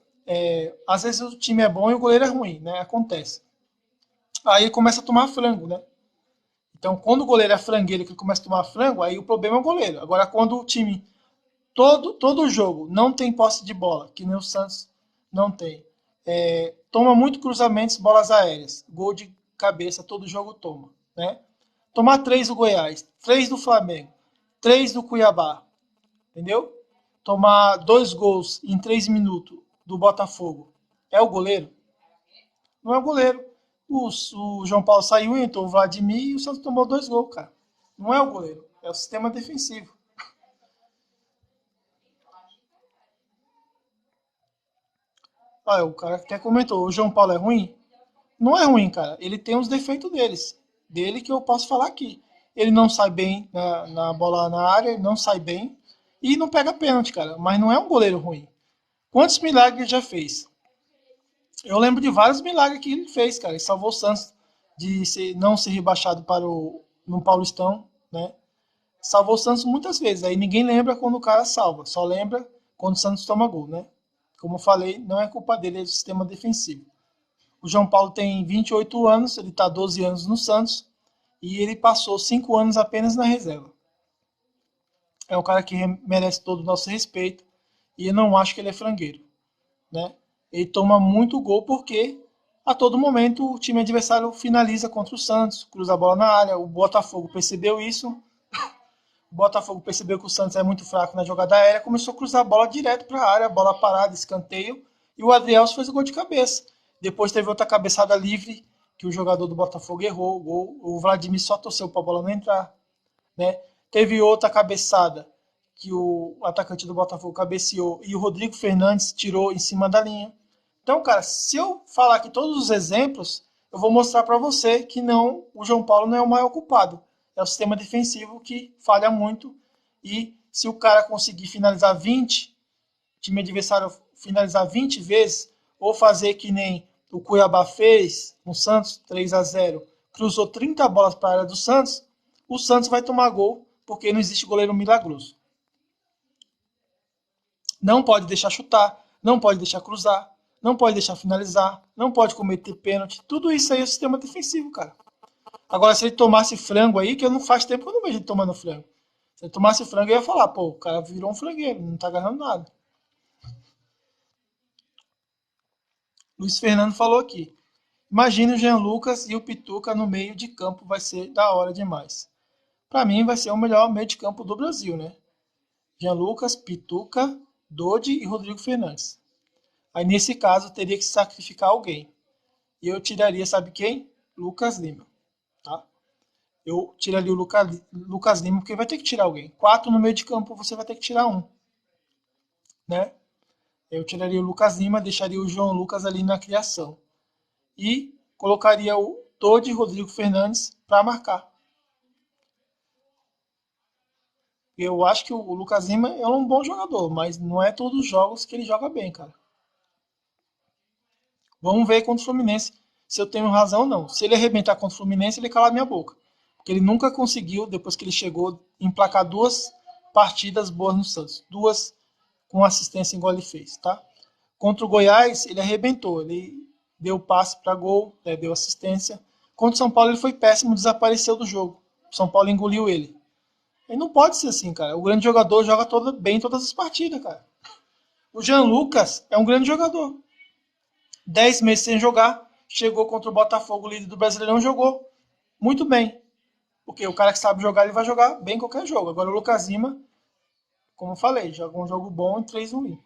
às vezes o time é bom e o goleiro é ruim, né? Acontece. Aí ele começa a tomar frango, né? Então, quando o goleiro é frangueiro que ele começa a tomar frango, aí o problema é o goleiro. Agora, quando o time, todo jogo, não tem posse de bola, que nem o Santos não tem, toma muito cruzamentos, bolas aéreas, gol de cabeça, todo jogo toma, né? Tomar 3 do Goiás, 3 do Flamengo, 3 do Cuiabá, entendeu? Tomar 2 gols em 3 minutos do Botafogo, é o goleiro? Não é o goleiro. O João Paulo saiu, entrou o Vladimir e o Santos tomou 2 gols, cara. Não é o goleiro, é o sistema defensivo. Olha, o cara até comentou, o João Paulo é ruim? Não é ruim, cara. Ele tem os defeitos dele que eu posso falar aqui. Ele não sai bem na bola na área, ele não sai bem e não pega pênalti, cara. Mas não é um goleiro ruim. Quantos milagres ele já fez? Eu lembro de vários milagres que ele fez, cara. Ele salvou o Santos de não ser rebaixado no Paulistão, né? Salvou o Santos muitas vezes. Aí ninguém lembra quando o cara salva, só lembra quando o Santos toma gol, né? Como eu falei, não é culpa dele, é do sistema defensivo. O João Paulo tem 28 anos, ele está 12 anos no Santos e ele passou 5 anos apenas na reserva. É um cara que merece todo o nosso respeito e eu não acho que ele é frangueiro, né? Ele toma muito gol porque a todo momento o time adversário finaliza contra o Santos, cruza a bola na área. O Botafogo percebeu isso. O Botafogo percebeu que o Santos é muito fraco na jogada aérea, começou a cruzar a bola direto para a área, bola parada, escanteio, e o Adrielson fez o gol de cabeça. Depois teve outra cabeçada livre que o jogador do Botafogo errou, o Vladimir só torceu para a bola não entrar, né? Teve outra cabeçada que o atacante do Botafogo cabeceou e o Rodrigo Fernandes tirou em cima da linha. Então, cara, se eu falar aqui todos os exemplos, eu vou mostrar para você que não, o João Paulo não é o maior culpado. É o sistema defensivo que falha muito. E se o cara conseguir finalizar 20, o time adversário finalizar 20 vezes, ou fazer que nem o Cuiabá fez no Santos, 3-0, cruzou 30 bolas para a área do Santos, o Santos vai tomar gol, porque não existe goleiro milagroso. Não pode deixar chutar, não pode deixar cruzar, não pode deixar finalizar, não pode cometer pênalti. Tudo isso aí é o sistema defensivo, cara. Agora, se ele tomasse frango aí, que eu não faz tempo que eu não vejo ele tomando frango. Se ele tomasse frango, eu ia falar, pô, o cara virou um frangueiro, não tá agarrando nada. Luiz Fernando falou aqui. Imagina o Jean Lucas e o Pituca no meio de campo, vai ser da hora demais. Para mim, vai ser o melhor meio de campo do Brasil, né? Jean Lucas, Pituca, Dodi e Rodrigo Fernandes. Aí, nesse caso, teria que sacrificar alguém. E eu tiraria, sabe quem? Lucas Lima, tá? Eu tiraria o Lucas Lima, porque vai ter que tirar alguém. 4 no meio de campo, você vai ter que tirar um, né? Eu tiraria o Lucas Lima, deixaria o João Lucas ali na criação. E colocaria o Dodi e Rodrigo Fernandes para marcar. Eu acho que o Lucas Lima é um bom jogador, mas não é todos os jogos que ele joga bem, cara. Vamos ver contra o Fluminense se eu tenho razão ou não. Se ele arrebentar contra o Fluminense, ele cala minha boca. Porque ele nunca conseguiu, depois que ele chegou, emplacar 2 partidas boas no Santos. 2 com assistência igual ele fez, tá? Contra o Goiás, ele arrebentou. Ele deu passe para gol, deu assistência. Contra o São Paulo, ele foi péssimo, desapareceu do jogo. O São Paulo engoliu ele. E não pode ser assim, cara. O grande jogador joga bem todas as partidas, cara. O Jean Lucas é um grande jogador. 10 meses sem jogar, chegou contra o Botafogo, líder do Brasileirão, jogou muito bem. Porque o cara que sabe jogar, ele vai jogar bem em qualquer jogo. Agora o Lucas Lima, como eu falei, joga um jogo bom e 3 ruim.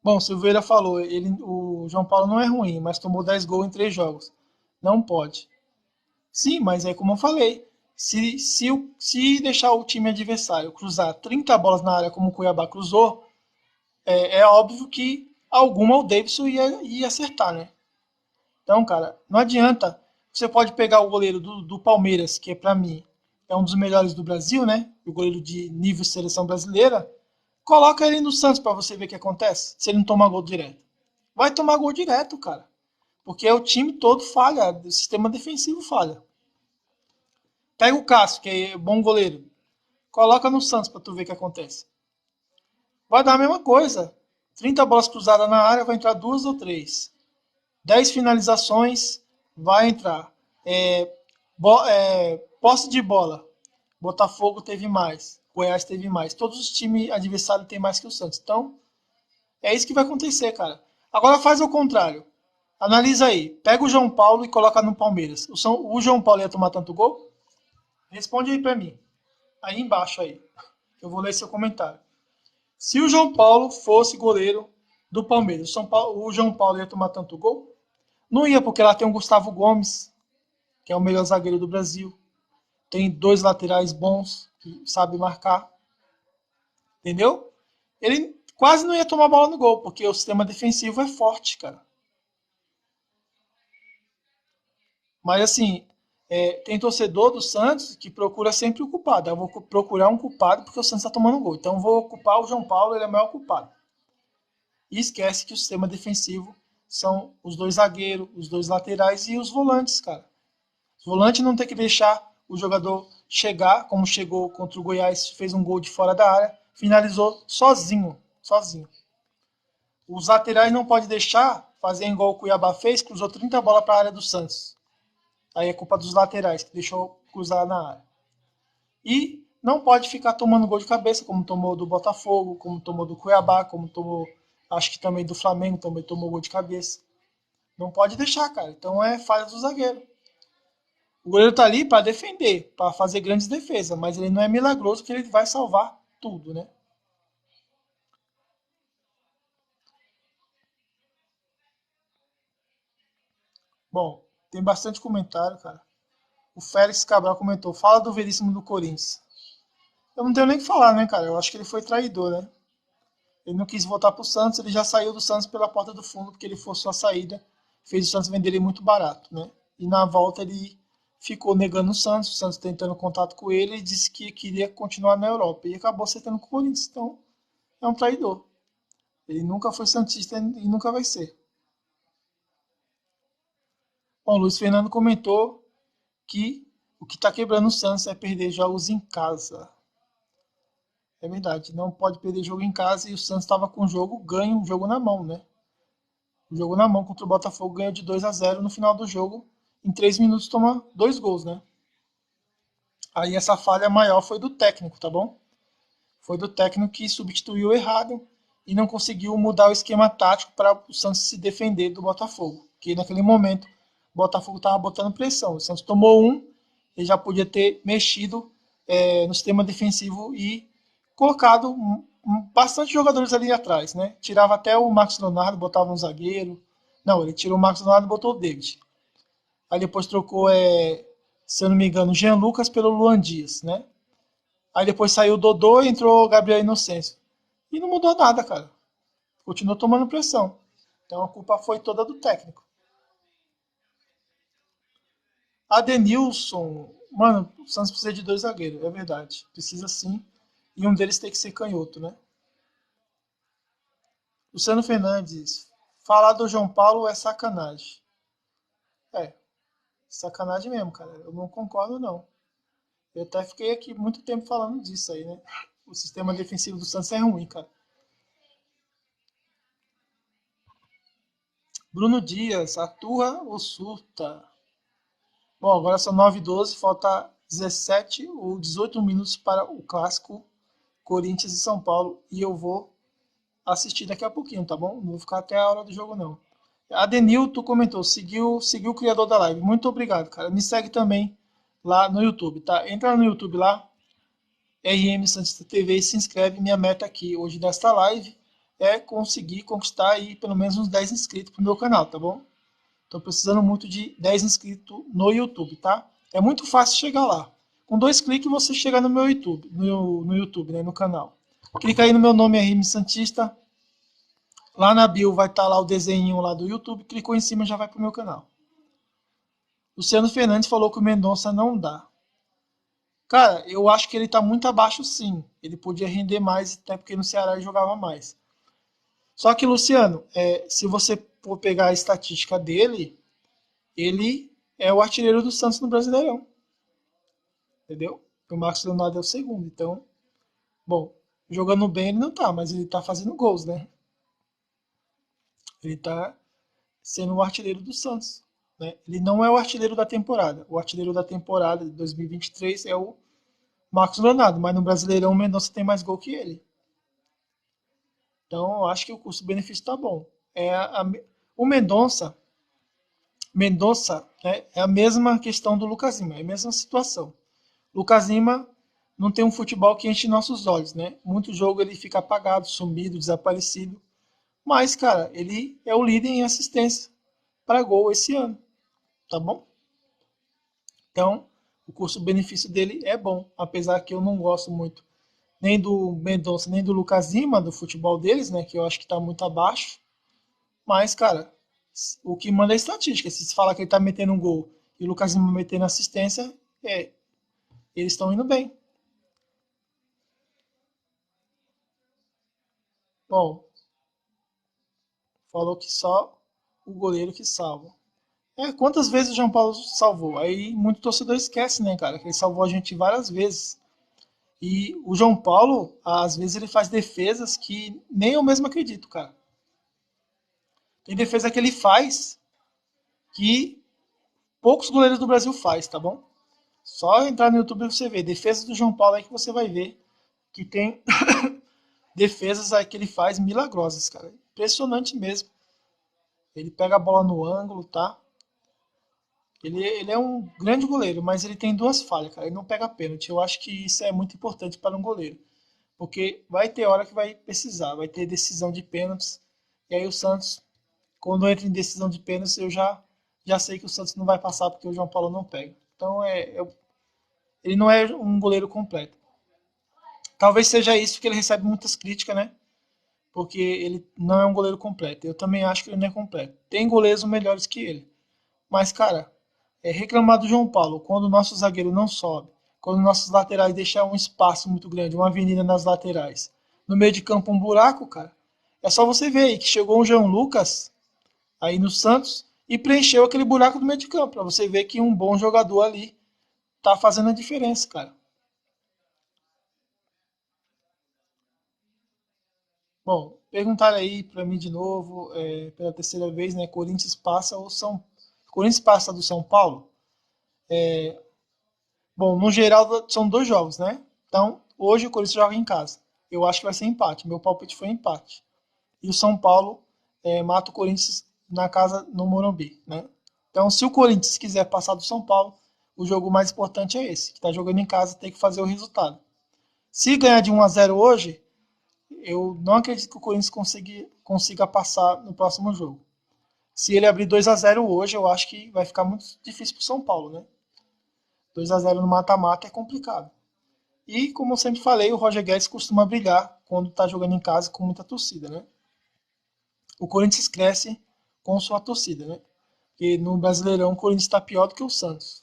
Bom, Silveira falou, o João Paulo não é ruim, mas tomou 10 gols em 3 jogos. Não pode. Sim, mas é como eu falei. Se deixar o time adversário cruzar 30 bolas na área como o Cuiabá cruzou, é óbvio que alguma o Davidson ia acertar, né? Então, cara, não adianta Você pode pegar o goleiro do Palmeiras, que para mim é um dos melhores do Brasil, né? O goleiro de nível seleção brasileira. Coloca ele no Santos para você ver o que acontece. Se ele não tomar gol direto. Vai tomar gol direto, cara. Porque o time todo falha. O sistema defensivo falha. Pega o Cássio, que é bom goleiro. Coloca no Santos para tu ver o que acontece. Vai dar a mesma coisa. 30 bolas cruzadas na área, vai entrar 2 ou 3. 10 finalizações, vai entrar. Posse de bola. Botafogo teve mais. Goiás teve mais. Todos os times adversários têm mais que o Santos. Então, é isso que vai acontecer, cara. Agora faz o contrário. Analisa aí. Pega o João Paulo e coloca no Palmeiras. O João Paulo ia tomar tanto gol? Responde aí pra mim. Aí embaixo aí. Eu vou ler seu comentário. Se o João Paulo fosse goleiro do Palmeiras, o João Paulo ia tomar tanto gol? Não ia, porque lá tem o Gustavo Gomes, que é o melhor zagueiro do Brasil. Tem 2 laterais bons, que sabem marcar. Entendeu? Ele quase não ia tomar bola no gol, porque o sistema defensivo é forte, cara. Mas assim, tem torcedor do Santos que procura sempre o culpado. Eu vou procurar um culpado porque o Santos está tomando gol. Então eu vou culpar o João Paulo, ele é o maior culpado. E esquece que o sistema defensivo são os 2 zagueiros, os 2 laterais e os volantes, cara. Os volantes não tem que deixar o jogador chegar, como chegou contra o Goiás, fez um gol de fora da área, finalizou sozinho. Os laterais não pode deixar fazer igual o Cuiabá fez, cruzou 30 bolas para a área do Santos. Aí é culpa dos laterais, que deixou cruzar na área. E não pode ficar tomando gol de cabeça, como tomou do Botafogo, como tomou do Cuiabá, como tomou, acho que também do Flamengo, também tomou gol de cabeça. Não pode deixar, cara. Então é falha do zagueiro. O goleiro tá ali para defender, para fazer grandes defesas, mas ele não é milagroso que ele vai salvar tudo, né? Bom, tem bastante comentário, cara. O Félix Cabral comentou: fala do Veríssimo do Corinthians. Eu não tenho nem o que falar, né, cara? Eu acho que ele foi traidor, né? Ele não quis voltar pro Santos, ele já saiu do Santos pela porta do fundo, porque ele forçou a saída, fez o Santos vender ele muito barato, né? E na volta ele ficou negando o Santos tentando contato com ele e disse que queria continuar na Europa. E acabou acertando com o Corinthians, então é um traidor. Ele nunca foi santista e nunca vai ser. Bom, o Luiz Fernando comentou que o que está quebrando o Santos é perder jogos em casa. É verdade, não pode perder jogo em casa e o Santos estava com o jogo ganho, o jogo na mão, né? O jogo na mão contra o Botafogo ganhou de 2-0 no final do jogo. Em 3 minutos toma 2 gols, né? Aí essa falha maior foi do técnico, tá bom? Foi do técnico que substituiu errado e não conseguiu mudar o esquema tático para o Santos se defender do Botafogo. Que naquele momento o Botafogo estava botando pressão. O Santos tomou um, ele já podia ter mexido no sistema defensivo e colocado bastante jogadores ali atrás, né? Tirava até o Marcos Leonardo, botava um zagueiro. Não, ele tirou o Marcos Leonardo e botou o David. Aí depois trocou, se eu não me engano, o Jean Lucas pelo Luan Dias, né? Aí depois saiu o Dodô e entrou o Gabriel Inocêncio. E não mudou nada, cara. Continuou tomando pressão. Então a culpa foi toda do técnico. Adenilson, mano, o Santos precisa de 2 zagueiros, é verdade. Precisa sim. E um deles tem que ser canhoto, né? Luciano Fernandes, falar do João Paulo é sacanagem. É, sacanagem mesmo, cara. Eu não concordo, não. Eu até fiquei aqui muito tempo falando disso aí, né? O sistema defensivo do Santos é ruim, cara. Bruno Dias, atua ou surta? Bom, agora são 9h12, falta 17 ou 18 minutos para o clássico Corinthians e São Paulo. E eu vou assistir daqui a pouquinho, tá bom? Não vou ficar até a hora do jogo, não. Adenilton comentou, seguiu o criador da live. Muito obrigado, cara. Me segue também lá no YouTube, tá? Entra no YouTube lá, RM Santista TV, e se inscreve. Minha meta aqui hoje desta live é conseguir conquistar aí pelo menos uns 10 inscritos pro meu canal, tá bom? Tô precisando muito de 10 inscritos no YouTube, tá? É muito fácil chegar lá. Com 2 cliques você chega no meu YouTube, no YouTube, né, no canal. Clica aí no meu nome, RM Santista. Lá na bio vai estar lá o desenho lá do YouTube. Clicou em cima já vai pro meu canal. Luciano Fernandes falou que o Mendonça não dá. Cara, eu acho que ele tá muito abaixo, sim. Ele podia render mais, até porque no Ceará ele jogava mais. Só que, Luciano, se você for pegar a estatística dele, ele é o artilheiro do Santos no Brasileirão, entendeu? O Marcos Leonardo é o segundo. Então, bom, jogando bem ele não tá, mas ele tá fazendo gols, né? Ele tá sendo o artilheiro do Santos, né? Ele não é o artilheiro da temporada. O artilheiro da temporada de 2023 é o Marcos Leonardo, mas no Brasileirão o Mendonça tem mais gol que ele. Então, eu acho que o custo-benefício tá bom. O Mendonça, né, é a mesma questão do Lucas Lima, é a mesma situação. Lucas Lima não tem um futebol que enche nossos olhos, né? Muito jogo ele fica apagado, sumido, desaparecido. Mas, cara, ele é o líder em assistência para gol esse ano, tá bom? Então, o custo-benefício dele é bom, apesar que eu não gosto muito nem do Mendonça, nem do Lucas Lima, do futebol deles, né? Que eu acho que tá muito abaixo. Mas, cara, o que manda é a estatística. Se você fala que ele tá metendo um gol e o Lucas Lima metendo assistência, eles estão indo bem. Bom, falou que só o goleiro que salva. Quantas vezes o João Paulo salvou? Aí muito torcedor esquece, né, cara? Que ele salvou a gente várias vezes. E o João Paulo, às vezes, ele faz defesas que nem eu mesmo acredito, cara. Tem defesa que ele faz que poucos goleiros do Brasil faz, tá bom? Só entrar no YouTube e você ver. Defesa do João Paulo aí que você vai ver que tem defesas aí que ele faz milagrosas, cara. Impressionante mesmo. Ele pega a bola no ângulo, tá? Ele é um grande goleiro, mas ele tem duas falhas, cara. Ele não pega pênalti. Eu acho que isso é muito importante para um goleiro. Porque vai ter hora que vai precisar, vai ter decisão de pênaltis. E aí o Santos, quando entra em decisão de pênaltis, já sei que o Santos não vai passar porque o João Paulo não pega. Então ele não é um goleiro completo. Talvez seja isso que ele recebe muitas críticas, né? Porque ele não é um goleiro completo. Eu também acho que ele não é completo. Tem goleiros melhores que ele. Mas, cara, reclamar do João Paulo quando o nosso zagueiro não sobe, quando nossos laterais deixam um espaço muito grande, uma avenida nas laterais, no meio de campo um buraco, cara. É só você ver aí que chegou um João Lucas aí no Santos e preencheu aquele buraco do meio de campo, para você ver que um bom jogador ali tá fazendo a diferença, cara. Bom, perguntaram aí para mim de novo, pela terceira vez, né? Corinthians passa do São Paulo? Bom, no geral são dois jogos, né? Então, hoje o Corinthians joga em casa. Eu acho que vai ser empate. Meu palpite foi empate. E o São Paulo mata o Corinthians na casa no Morumbi, né? Então, se o Corinthians quiser passar do São Paulo, o jogo mais importante é esse, que está jogando em casa, tem que fazer o resultado. Se ganhar de 1-0 hoje, eu não acredito que o Corinthians consiga passar no próximo jogo. Se ele abrir 2-0 hoje, eu acho que vai ficar muito difícil para o São Paulo, né? 2-0 no mata-mata é complicado. E, como eu sempre falei, o Roger Guedes costuma brilhar quando está jogando em casa com muita torcida, né? O Corinthians cresce com sua torcida, né? Porque no Brasileirão o Corinthians está pior do que o Santos.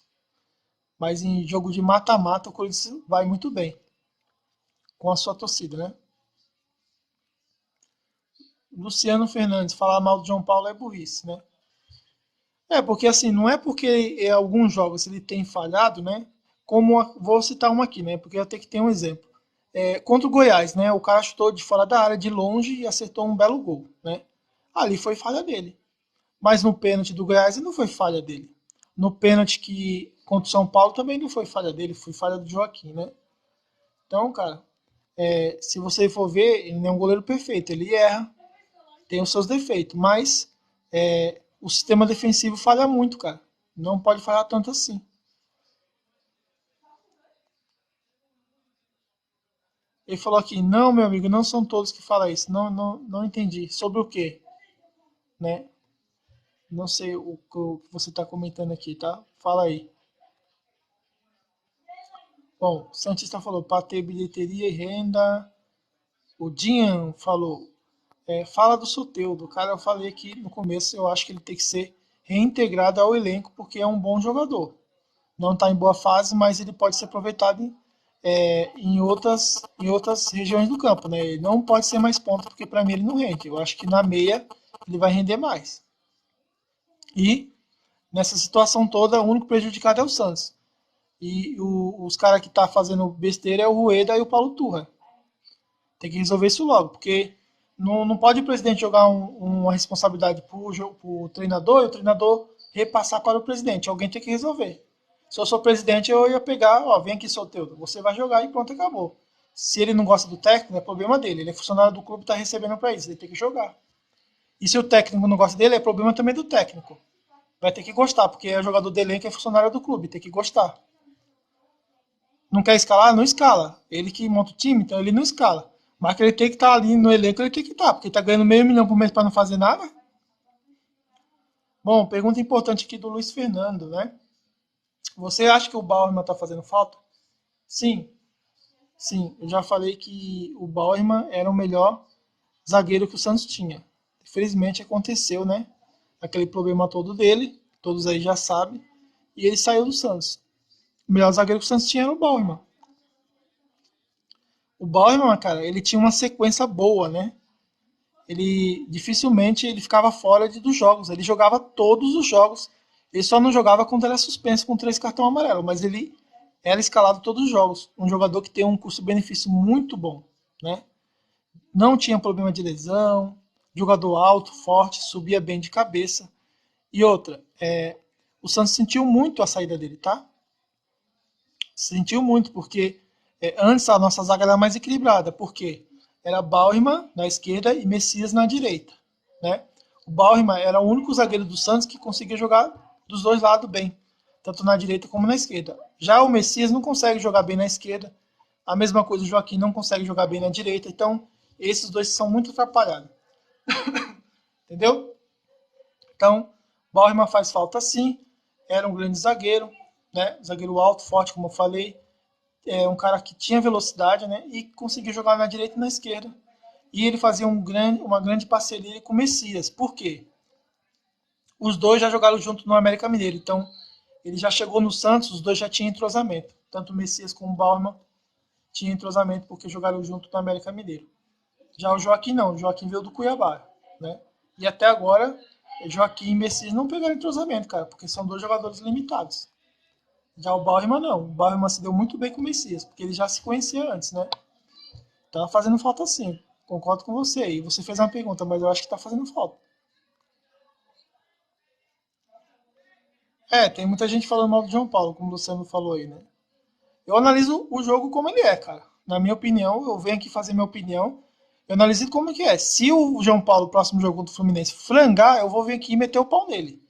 Mas em jogo de mata-mata o Corinthians vai muito bem com a sua torcida, né? Luciano Fernandes, falar mal do João Paulo é burrice, né? Porque assim, não é porque em alguns jogos ele tem falhado, né? Vou citar uma aqui, né? Porque eu tenho que ter um exemplo. Contra o Goiás, né? O cara chutou de fora da área, de longe e acertou um belo gol, né? Ali foi falha dele. Mas no pênalti do Goiás não foi falha dele. No pênalti que contra o São Paulo também não foi falha dele, foi falha do Joaquim, né? Então, cara, se você for ver, ele não é um goleiro perfeito, ele erra, tem os seus defeitos, mas o sistema defensivo falha muito, cara. Não pode falhar tanto assim. Ele falou aqui, não, meu amigo, não são todos que falam isso. Não, não, não entendi. Sobre o quê? Né? Não sei o que você está comentando aqui, tá? Fala aí. Bom, o Santista falou, para ter bilheteria e renda. O Dian falou, fala do Soteldo. Cara, eu falei aqui no começo, eu acho que ele tem que ser reintegrado ao elenco porque é um bom jogador. Não está em boa fase, mas ele pode ser aproveitado em outras regiões do campo, né? Ele não pode ser mais ponta porque para mim ele não rende. Eu acho que na meia ele vai render mais. E nessa situação toda, o único prejudicado é o Santos. E os caras que tá fazendo besteira é o Rueda e o Paulo Turra. Tem que resolver isso logo, porque não pode o presidente jogar uma responsabilidade pro treinador e o treinador repassar para o presidente. Alguém tem que resolver. Se eu sou presidente, eu ia pegar, ó, vem aqui, Soteldo, você vai jogar e pronto, acabou. Se ele não gosta do técnico, é problema dele. Ele é funcionário do clube e está recebendo para isso, ele tem que jogar. E se o técnico não gosta dele, é problema também do técnico. Vai ter que gostar, porque é jogador do elenco, é funcionário do clube, tem que gostar. Não quer escalar? Não escala. Ele que monta o time, então ele não escala. Mas que ele tem que estar ali no elenco, ele tem que estar, porque ele está ganhando meio milhão por mês para não fazer nada. Bom, pergunta importante aqui do Luiz Fernando, né? Você acha que o Bauerman está fazendo falta? Sim, sim. Eu já falei que o Bauerman era o melhor zagueiro que o Santos tinha. Infelizmente aconteceu, né? Aquele problema todo dele, todos aí já sabem, e ele saiu do Santos. O melhor zagueiro que o Santos tinha era o Bauerman. O Bauerman, cara, ele tinha uma sequência boa, né? Ele dificilmente ele ficava fora dos jogos. Ele jogava todos os jogos. Ele só não jogava quando era suspenso com 3 cartões amarelos, mas ele era escalado todos os jogos. Um jogador que tem um custo-benefício muito bom, né? Não tinha problema de lesão, jogador alto, forte, subia bem de cabeça. E outra, o Santos sentiu muito a saída dele, tá? Sentiu muito, porque antes a nossa zaga era mais equilibrada. Por quê? Era Bauerman na esquerda e Messias na direita, né? O Bauerman era o único zagueiro do Santos que conseguia jogar dos dois lados bem, tanto na direita como na esquerda. Já o Messias não consegue jogar bem na esquerda, a mesma coisa o Joaquim não consegue jogar bem na direita, então esses dois são muito atrapalhados, entendeu? Então, Bauerman faz falta sim, era um grande zagueiro, né? Zagueiro alto, forte, como eu falei, um cara que tinha velocidade, né? E conseguia jogar na direita e na esquerda. E ele fazia uma grande parceria com o Messias. Por quê? Os dois já jogaram junto no América Mineiro. Então, ele já chegou no Santos, os dois já tinham entrosamento. Tanto o Messias como o Bauerman tinham entrosamento porque jogaram junto no América Mineiro. Já o Joaquim não. O Joaquim veio do Cuiabá, né? E até agora, Joaquim e Messias não pegaram entrosamento, cara, porque são dois jogadores limitados. Já o Bauerman não. O Bauerman se deu muito bem com o Messias, porque ele já se conhecia antes, né? Tá fazendo falta sim. Concordo com você. E você fez uma pergunta, mas eu acho que tá fazendo falta. Tem muita gente falando mal do João Paulo, como o Luciano falou aí, né? Eu analiso o jogo como ele é, cara. Na minha opinião, eu venho aqui fazer minha opinião. Eu analiso como que é. Se o João Paulo, próximo jogo contra o Fluminense, frangar, eu vou vir aqui e meter o pau nele.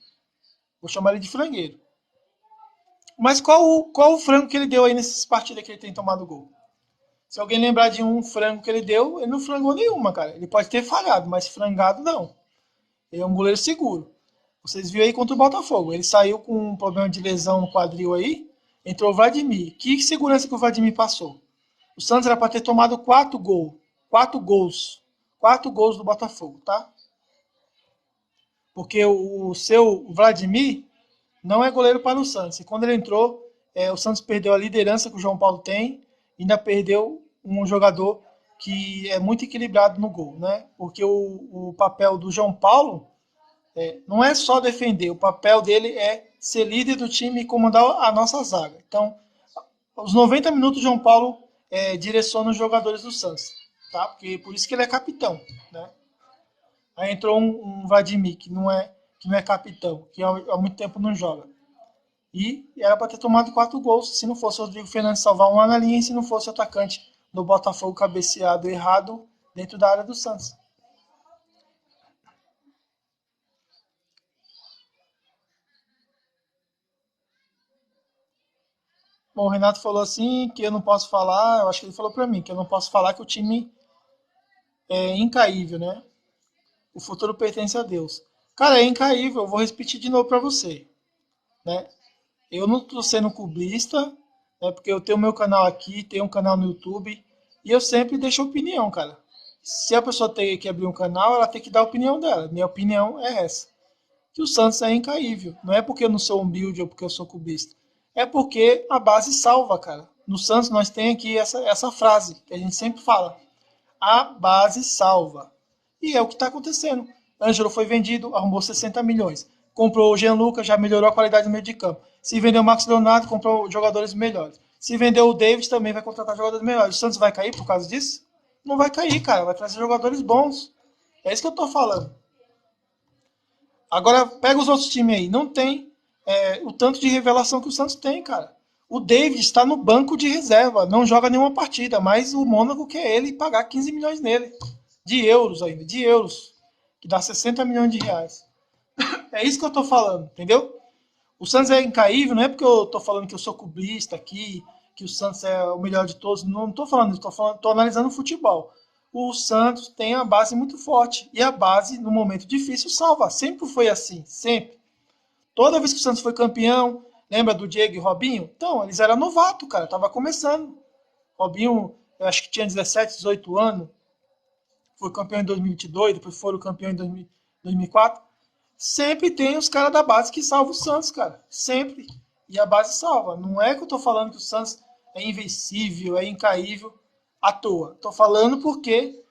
Vou chamar ele de frangueiro. Mas qual o frango que ele deu aí nessas partidas que ele tem tomado gol? Se alguém lembrar de um frango que ele deu, ele não frangou nenhuma, cara. Ele pode ter falhado, mas frangado não. Ele é um goleiro seguro. Vocês viram aí contra o Botafogo. Ele saiu com um problema de lesão no quadril aí. Entrou o Vladimir. Que segurança que o Vladimir passou? O Santos era para ter tomado 4 gols. 4 gols. 4 gols do Botafogo, tá? Porque o seu Vladimir não é goleiro para o Santos. E quando ele entrou, o Santos perdeu a liderança que o João Paulo tem. E ainda perdeu um jogador que é muito equilibrado no gol, né? Porque o papel do João Paulo não é só defender, o papel dele é ser líder do time e comandar a nossa zaga. Então, aos 90 minutos, o João Paulo direciona os jogadores do Santos, tá? Porque por isso que ele é capitão, né? Aí entrou um Vladimir, que não é capitão, que há muito tempo não joga. E era para ter tomado 4 gols, se não fosse o Rodrigo Fernandes salvar um na linha e se não fosse o atacante do Botafogo cabeceado errado dentro da área do Santos. Bom, o Renato falou assim que eu não posso falar, eu acho que ele falou para mim, que eu não posso falar que o time é incaível, né? O futuro pertence a Deus. Cara, é incaível, eu vou repetir de novo para você, né? Eu não estou sendo clubista, né? Porque eu tenho meu canal aqui, tenho um canal no YouTube e eu sempre deixo opinião, cara. Se a pessoa tem que abrir um canal, ela tem que dar a opinião dela. Minha opinião é essa. que o Santos é incaível. Não é porque eu não sou humilde ou porque eu sou clubista. É porque a base salva, cara. No Santos nós tem aqui essa frase que a gente sempre fala. A base salva. E é o que está acontecendo. Ângelo foi vendido, arrumou 60 milhões. Comprou o Jean Lucas, já melhorou a qualidade do meio de campo. Se vendeu o Max Leonardo, comprou jogadores melhores. Se vendeu o David, também vai contratar jogadores melhores. O Santos vai cair por causa disso? Não vai cair, cara. Vai trazer jogadores bons. É isso que eu tô falando. Agora, pega os outros times aí. Não tem o tanto de revelação que o Santos tem, cara. O David está no banco de reserva. Não joga nenhuma partida. Mas o Mônaco quer ele pagar 15 milhões nele. De euros ainda. De euros. Que dá 60 milhões de reais. É isso que eu tô falando, entendeu? O Santos é incaível, não é porque eu tô falando que eu sou clubista aqui, que o Santos é o melhor de todos. Não tô falando isso, tô analisando o futebol. O Santos tem a base muito forte. E a base, no momento difícil, salva. Sempre foi assim, sempre. Toda vez que o Santos foi campeão, lembra do Diego e Robinho? Então, eles eram novato, cara, tava começando. Robinho, eu acho que tinha 17, 18 anos, foi campeão em 2022, depois foram campeão em 2004. Sempre tem os caras da base que salvam o Santos, cara. Sempre. E a base salva. Não é que eu tô falando que o Santos é invencível, é incaível à toa. Tô falando porque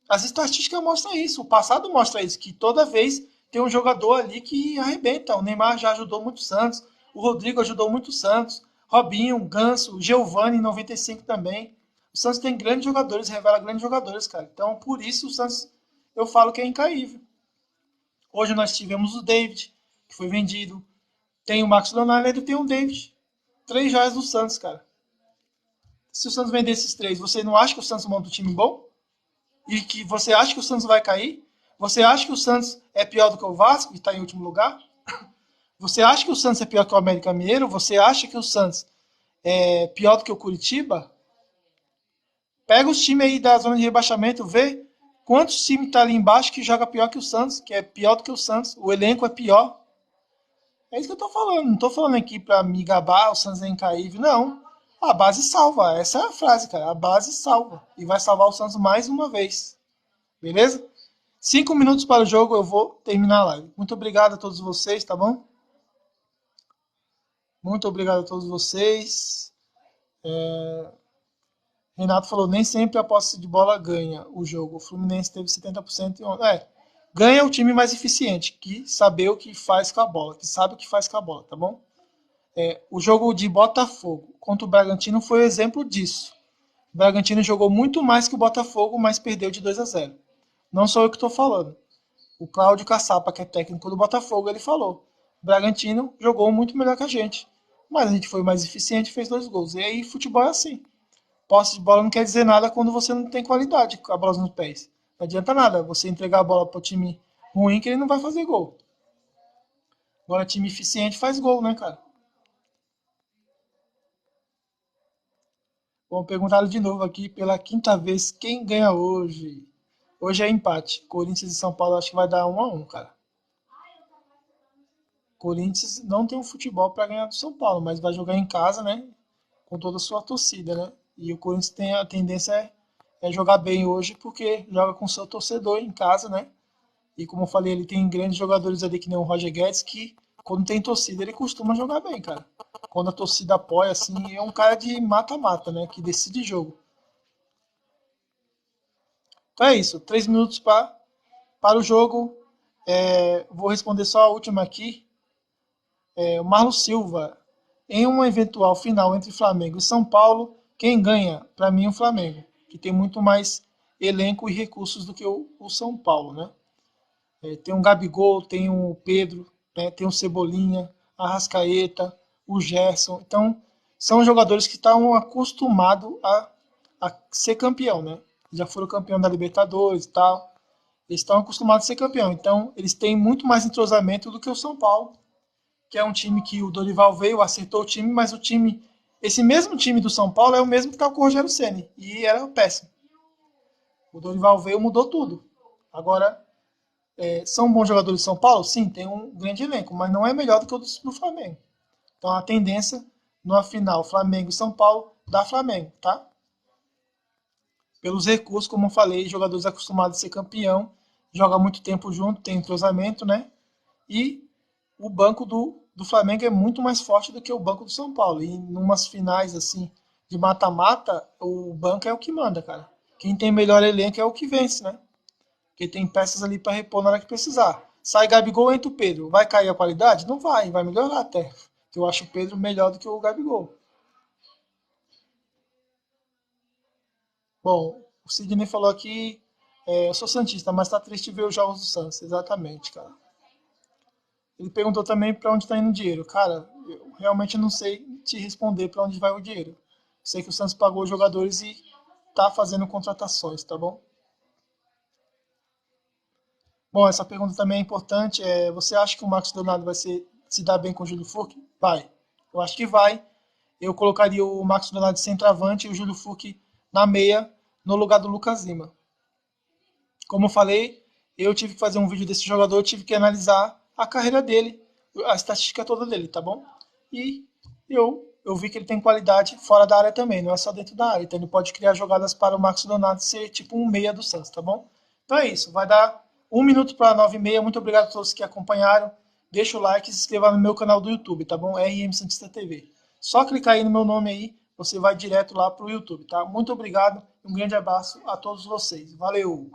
as estatísticas mostram isso. O passado mostra isso, que toda vez tem um jogador ali que arrebenta. O Neymar já ajudou muito o Santos. O Rodrigo ajudou muito o Santos. Robinho, Ganso, Giovani em 95 também. O Santos tem grandes jogadores, revela grandes jogadores, cara. Então, por isso o Santos, eu falo que é incaível. Hoje nós tivemos o David, que foi vendido. Tem o Max Leonardo, ainda tem o David. 3 joias do Santos, cara. Se o Santos vender esses 3, você não acha que o Santos monta um time bom? E que você acha que o Santos vai cair? Você acha que o Santos é pior do que o Vasco, que está em último lugar? Você acha que o Santos é pior que o América Mineiro? Você acha que o Santos é pior do que o Curitiba? Pega os times aí da zona de rebaixamento, vê quantos times tá ali embaixo que joga pior que o Santos, que é pior do que o Santos. O elenco é pior. É isso que eu tô falando. Não tô falando aqui pra me gabar, o Santos é incaível. Não. A base salva. Essa é a frase, cara. A base salva. E vai salvar o Santos mais uma vez. Beleza? 5 minutos para o jogo, eu vou terminar a live. Muito obrigado a todos vocês, tá bom? Muito obrigado a todos vocês. Renato falou, nem sempre a posse de bola ganha o jogo. O Fluminense teve 70% e ganha o time mais eficiente, que sabe o que faz com a bola, que sabe o que faz com a bola, tá bom? O jogo de Botafogo contra o Bragantino foi um exemplo disso. O Bragantino jogou muito mais que o Botafogo, mas perdeu de 2-0. Não sou eu que estou falando. O Cláudio Caçapa, que é técnico do Botafogo, ele falou. O Bragantino jogou muito melhor que a gente. Mas a gente foi mais eficiente e fez 2 gols. E aí, futebol é assim. Posse de bola não quer dizer nada quando você não tem qualidade com a bola nos pés. Não adianta nada você entregar a bola para o time ruim que ele não vai fazer gol. Agora, time eficiente faz gol, né, cara? Bom, perguntaram de novo aqui pela quinta vez quem ganha hoje. Hoje é empate. Corinthians e São Paulo acho que vai dar 1-1, cara. Corinthians não tem um futebol para ganhar do São Paulo, mas vai jogar em casa, né? Com toda a sua torcida, né? E o Corinthians tem a tendência jogar bem hoje porque joga com seu torcedor em casa, né? E como eu falei, ele tem grandes jogadores ali que nem o Roger Guedes que quando tem torcida ele costuma jogar bem, cara. Quando a torcida apoia, assim, é um cara de mata-mata, né? Que decide jogo. Então é isso. 3 minutos para o jogo. Vou responder só a última aqui. O Marlon Silva. Em uma eventual final entre Flamengo e São Paulo, quem ganha? Para mim, o Flamengo. Que tem muito mais elenco e recursos do que o São Paulo, né? Tem o Gabigol, tem o Pedro, né? Tem o Cebolinha, a Arrascaeta, o Gerson. Então, são jogadores que estão acostumados a ser campeão, né? Já foram campeão da Libertadores e tal. Eles estão acostumados a ser campeão. Então, eles têm muito mais entrosamento do que o São Paulo, que é um time que o Dorival veio, acertou o time, mas esse mesmo time do São Paulo é o mesmo que está com o Rogério Ceni e era péssimo. O Dorival veio, mudou tudo. Agora, são bons jogadores de São Paulo? Sim, tem um grande elenco, mas não é melhor do que o do Flamengo. Então a tendência, na final, Flamengo e São Paulo, dá Flamengo, tá? Pelos recursos, como eu falei, jogadores acostumados a ser campeão joga muito tempo junto, tem entrosamento, né? E o banco do Flamengo é muito mais forte do que o banco do São Paulo. E em umas finais assim de mata-mata, o banco é o que manda, cara. Quem tem melhor elenco é o que vence, né? Porque tem peças ali para repor na hora que precisar. Sai Gabigol, entra o Pedro. Vai cair a qualidade? Não vai, vai melhorar até. Eu acho o Pedro melhor do que o Gabigol. Bom, o Sidney falou aqui, eu sou santista, mas tá triste ver os jogos do Santos. Exatamente, cara. Ele perguntou também para onde está indo o dinheiro. Cara, eu realmente não sei te responder para onde vai o dinheiro. Sei que o Santos pagou os jogadores e tá fazendo contratações, tá bom? Bom, essa pergunta também é importante. Você acha que o Marcos Leonardo vai se dar bem com o Júlio Furque? Vai. Eu acho que vai. Eu colocaria o Marcos Leonardo de centroavante e o Júlio Furque na meia, no lugar do Lucas Lima. Como eu falei, eu tive que fazer um vídeo desse jogador, tive que analisar a carreira dele, a estatística toda dele, tá bom? E eu vi que ele tem qualidade fora da área também, não é só dentro da área. Então ele pode criar jogadas para o Marcos Leonardo ser tipo um meia do Santos, tá bom? Então é isso, vai dar 1 minuto para 9h30. Muito obrigado a todos que acompanharam. Deixa o like e se inscreva no meu canal do YouTube, tá bom? RM Santista TV. Só clicar aí no meu nome aí, você vai direto lá pro YouTube, tá? Muito obrigado, um grande abraço a todos vocês. Valeu!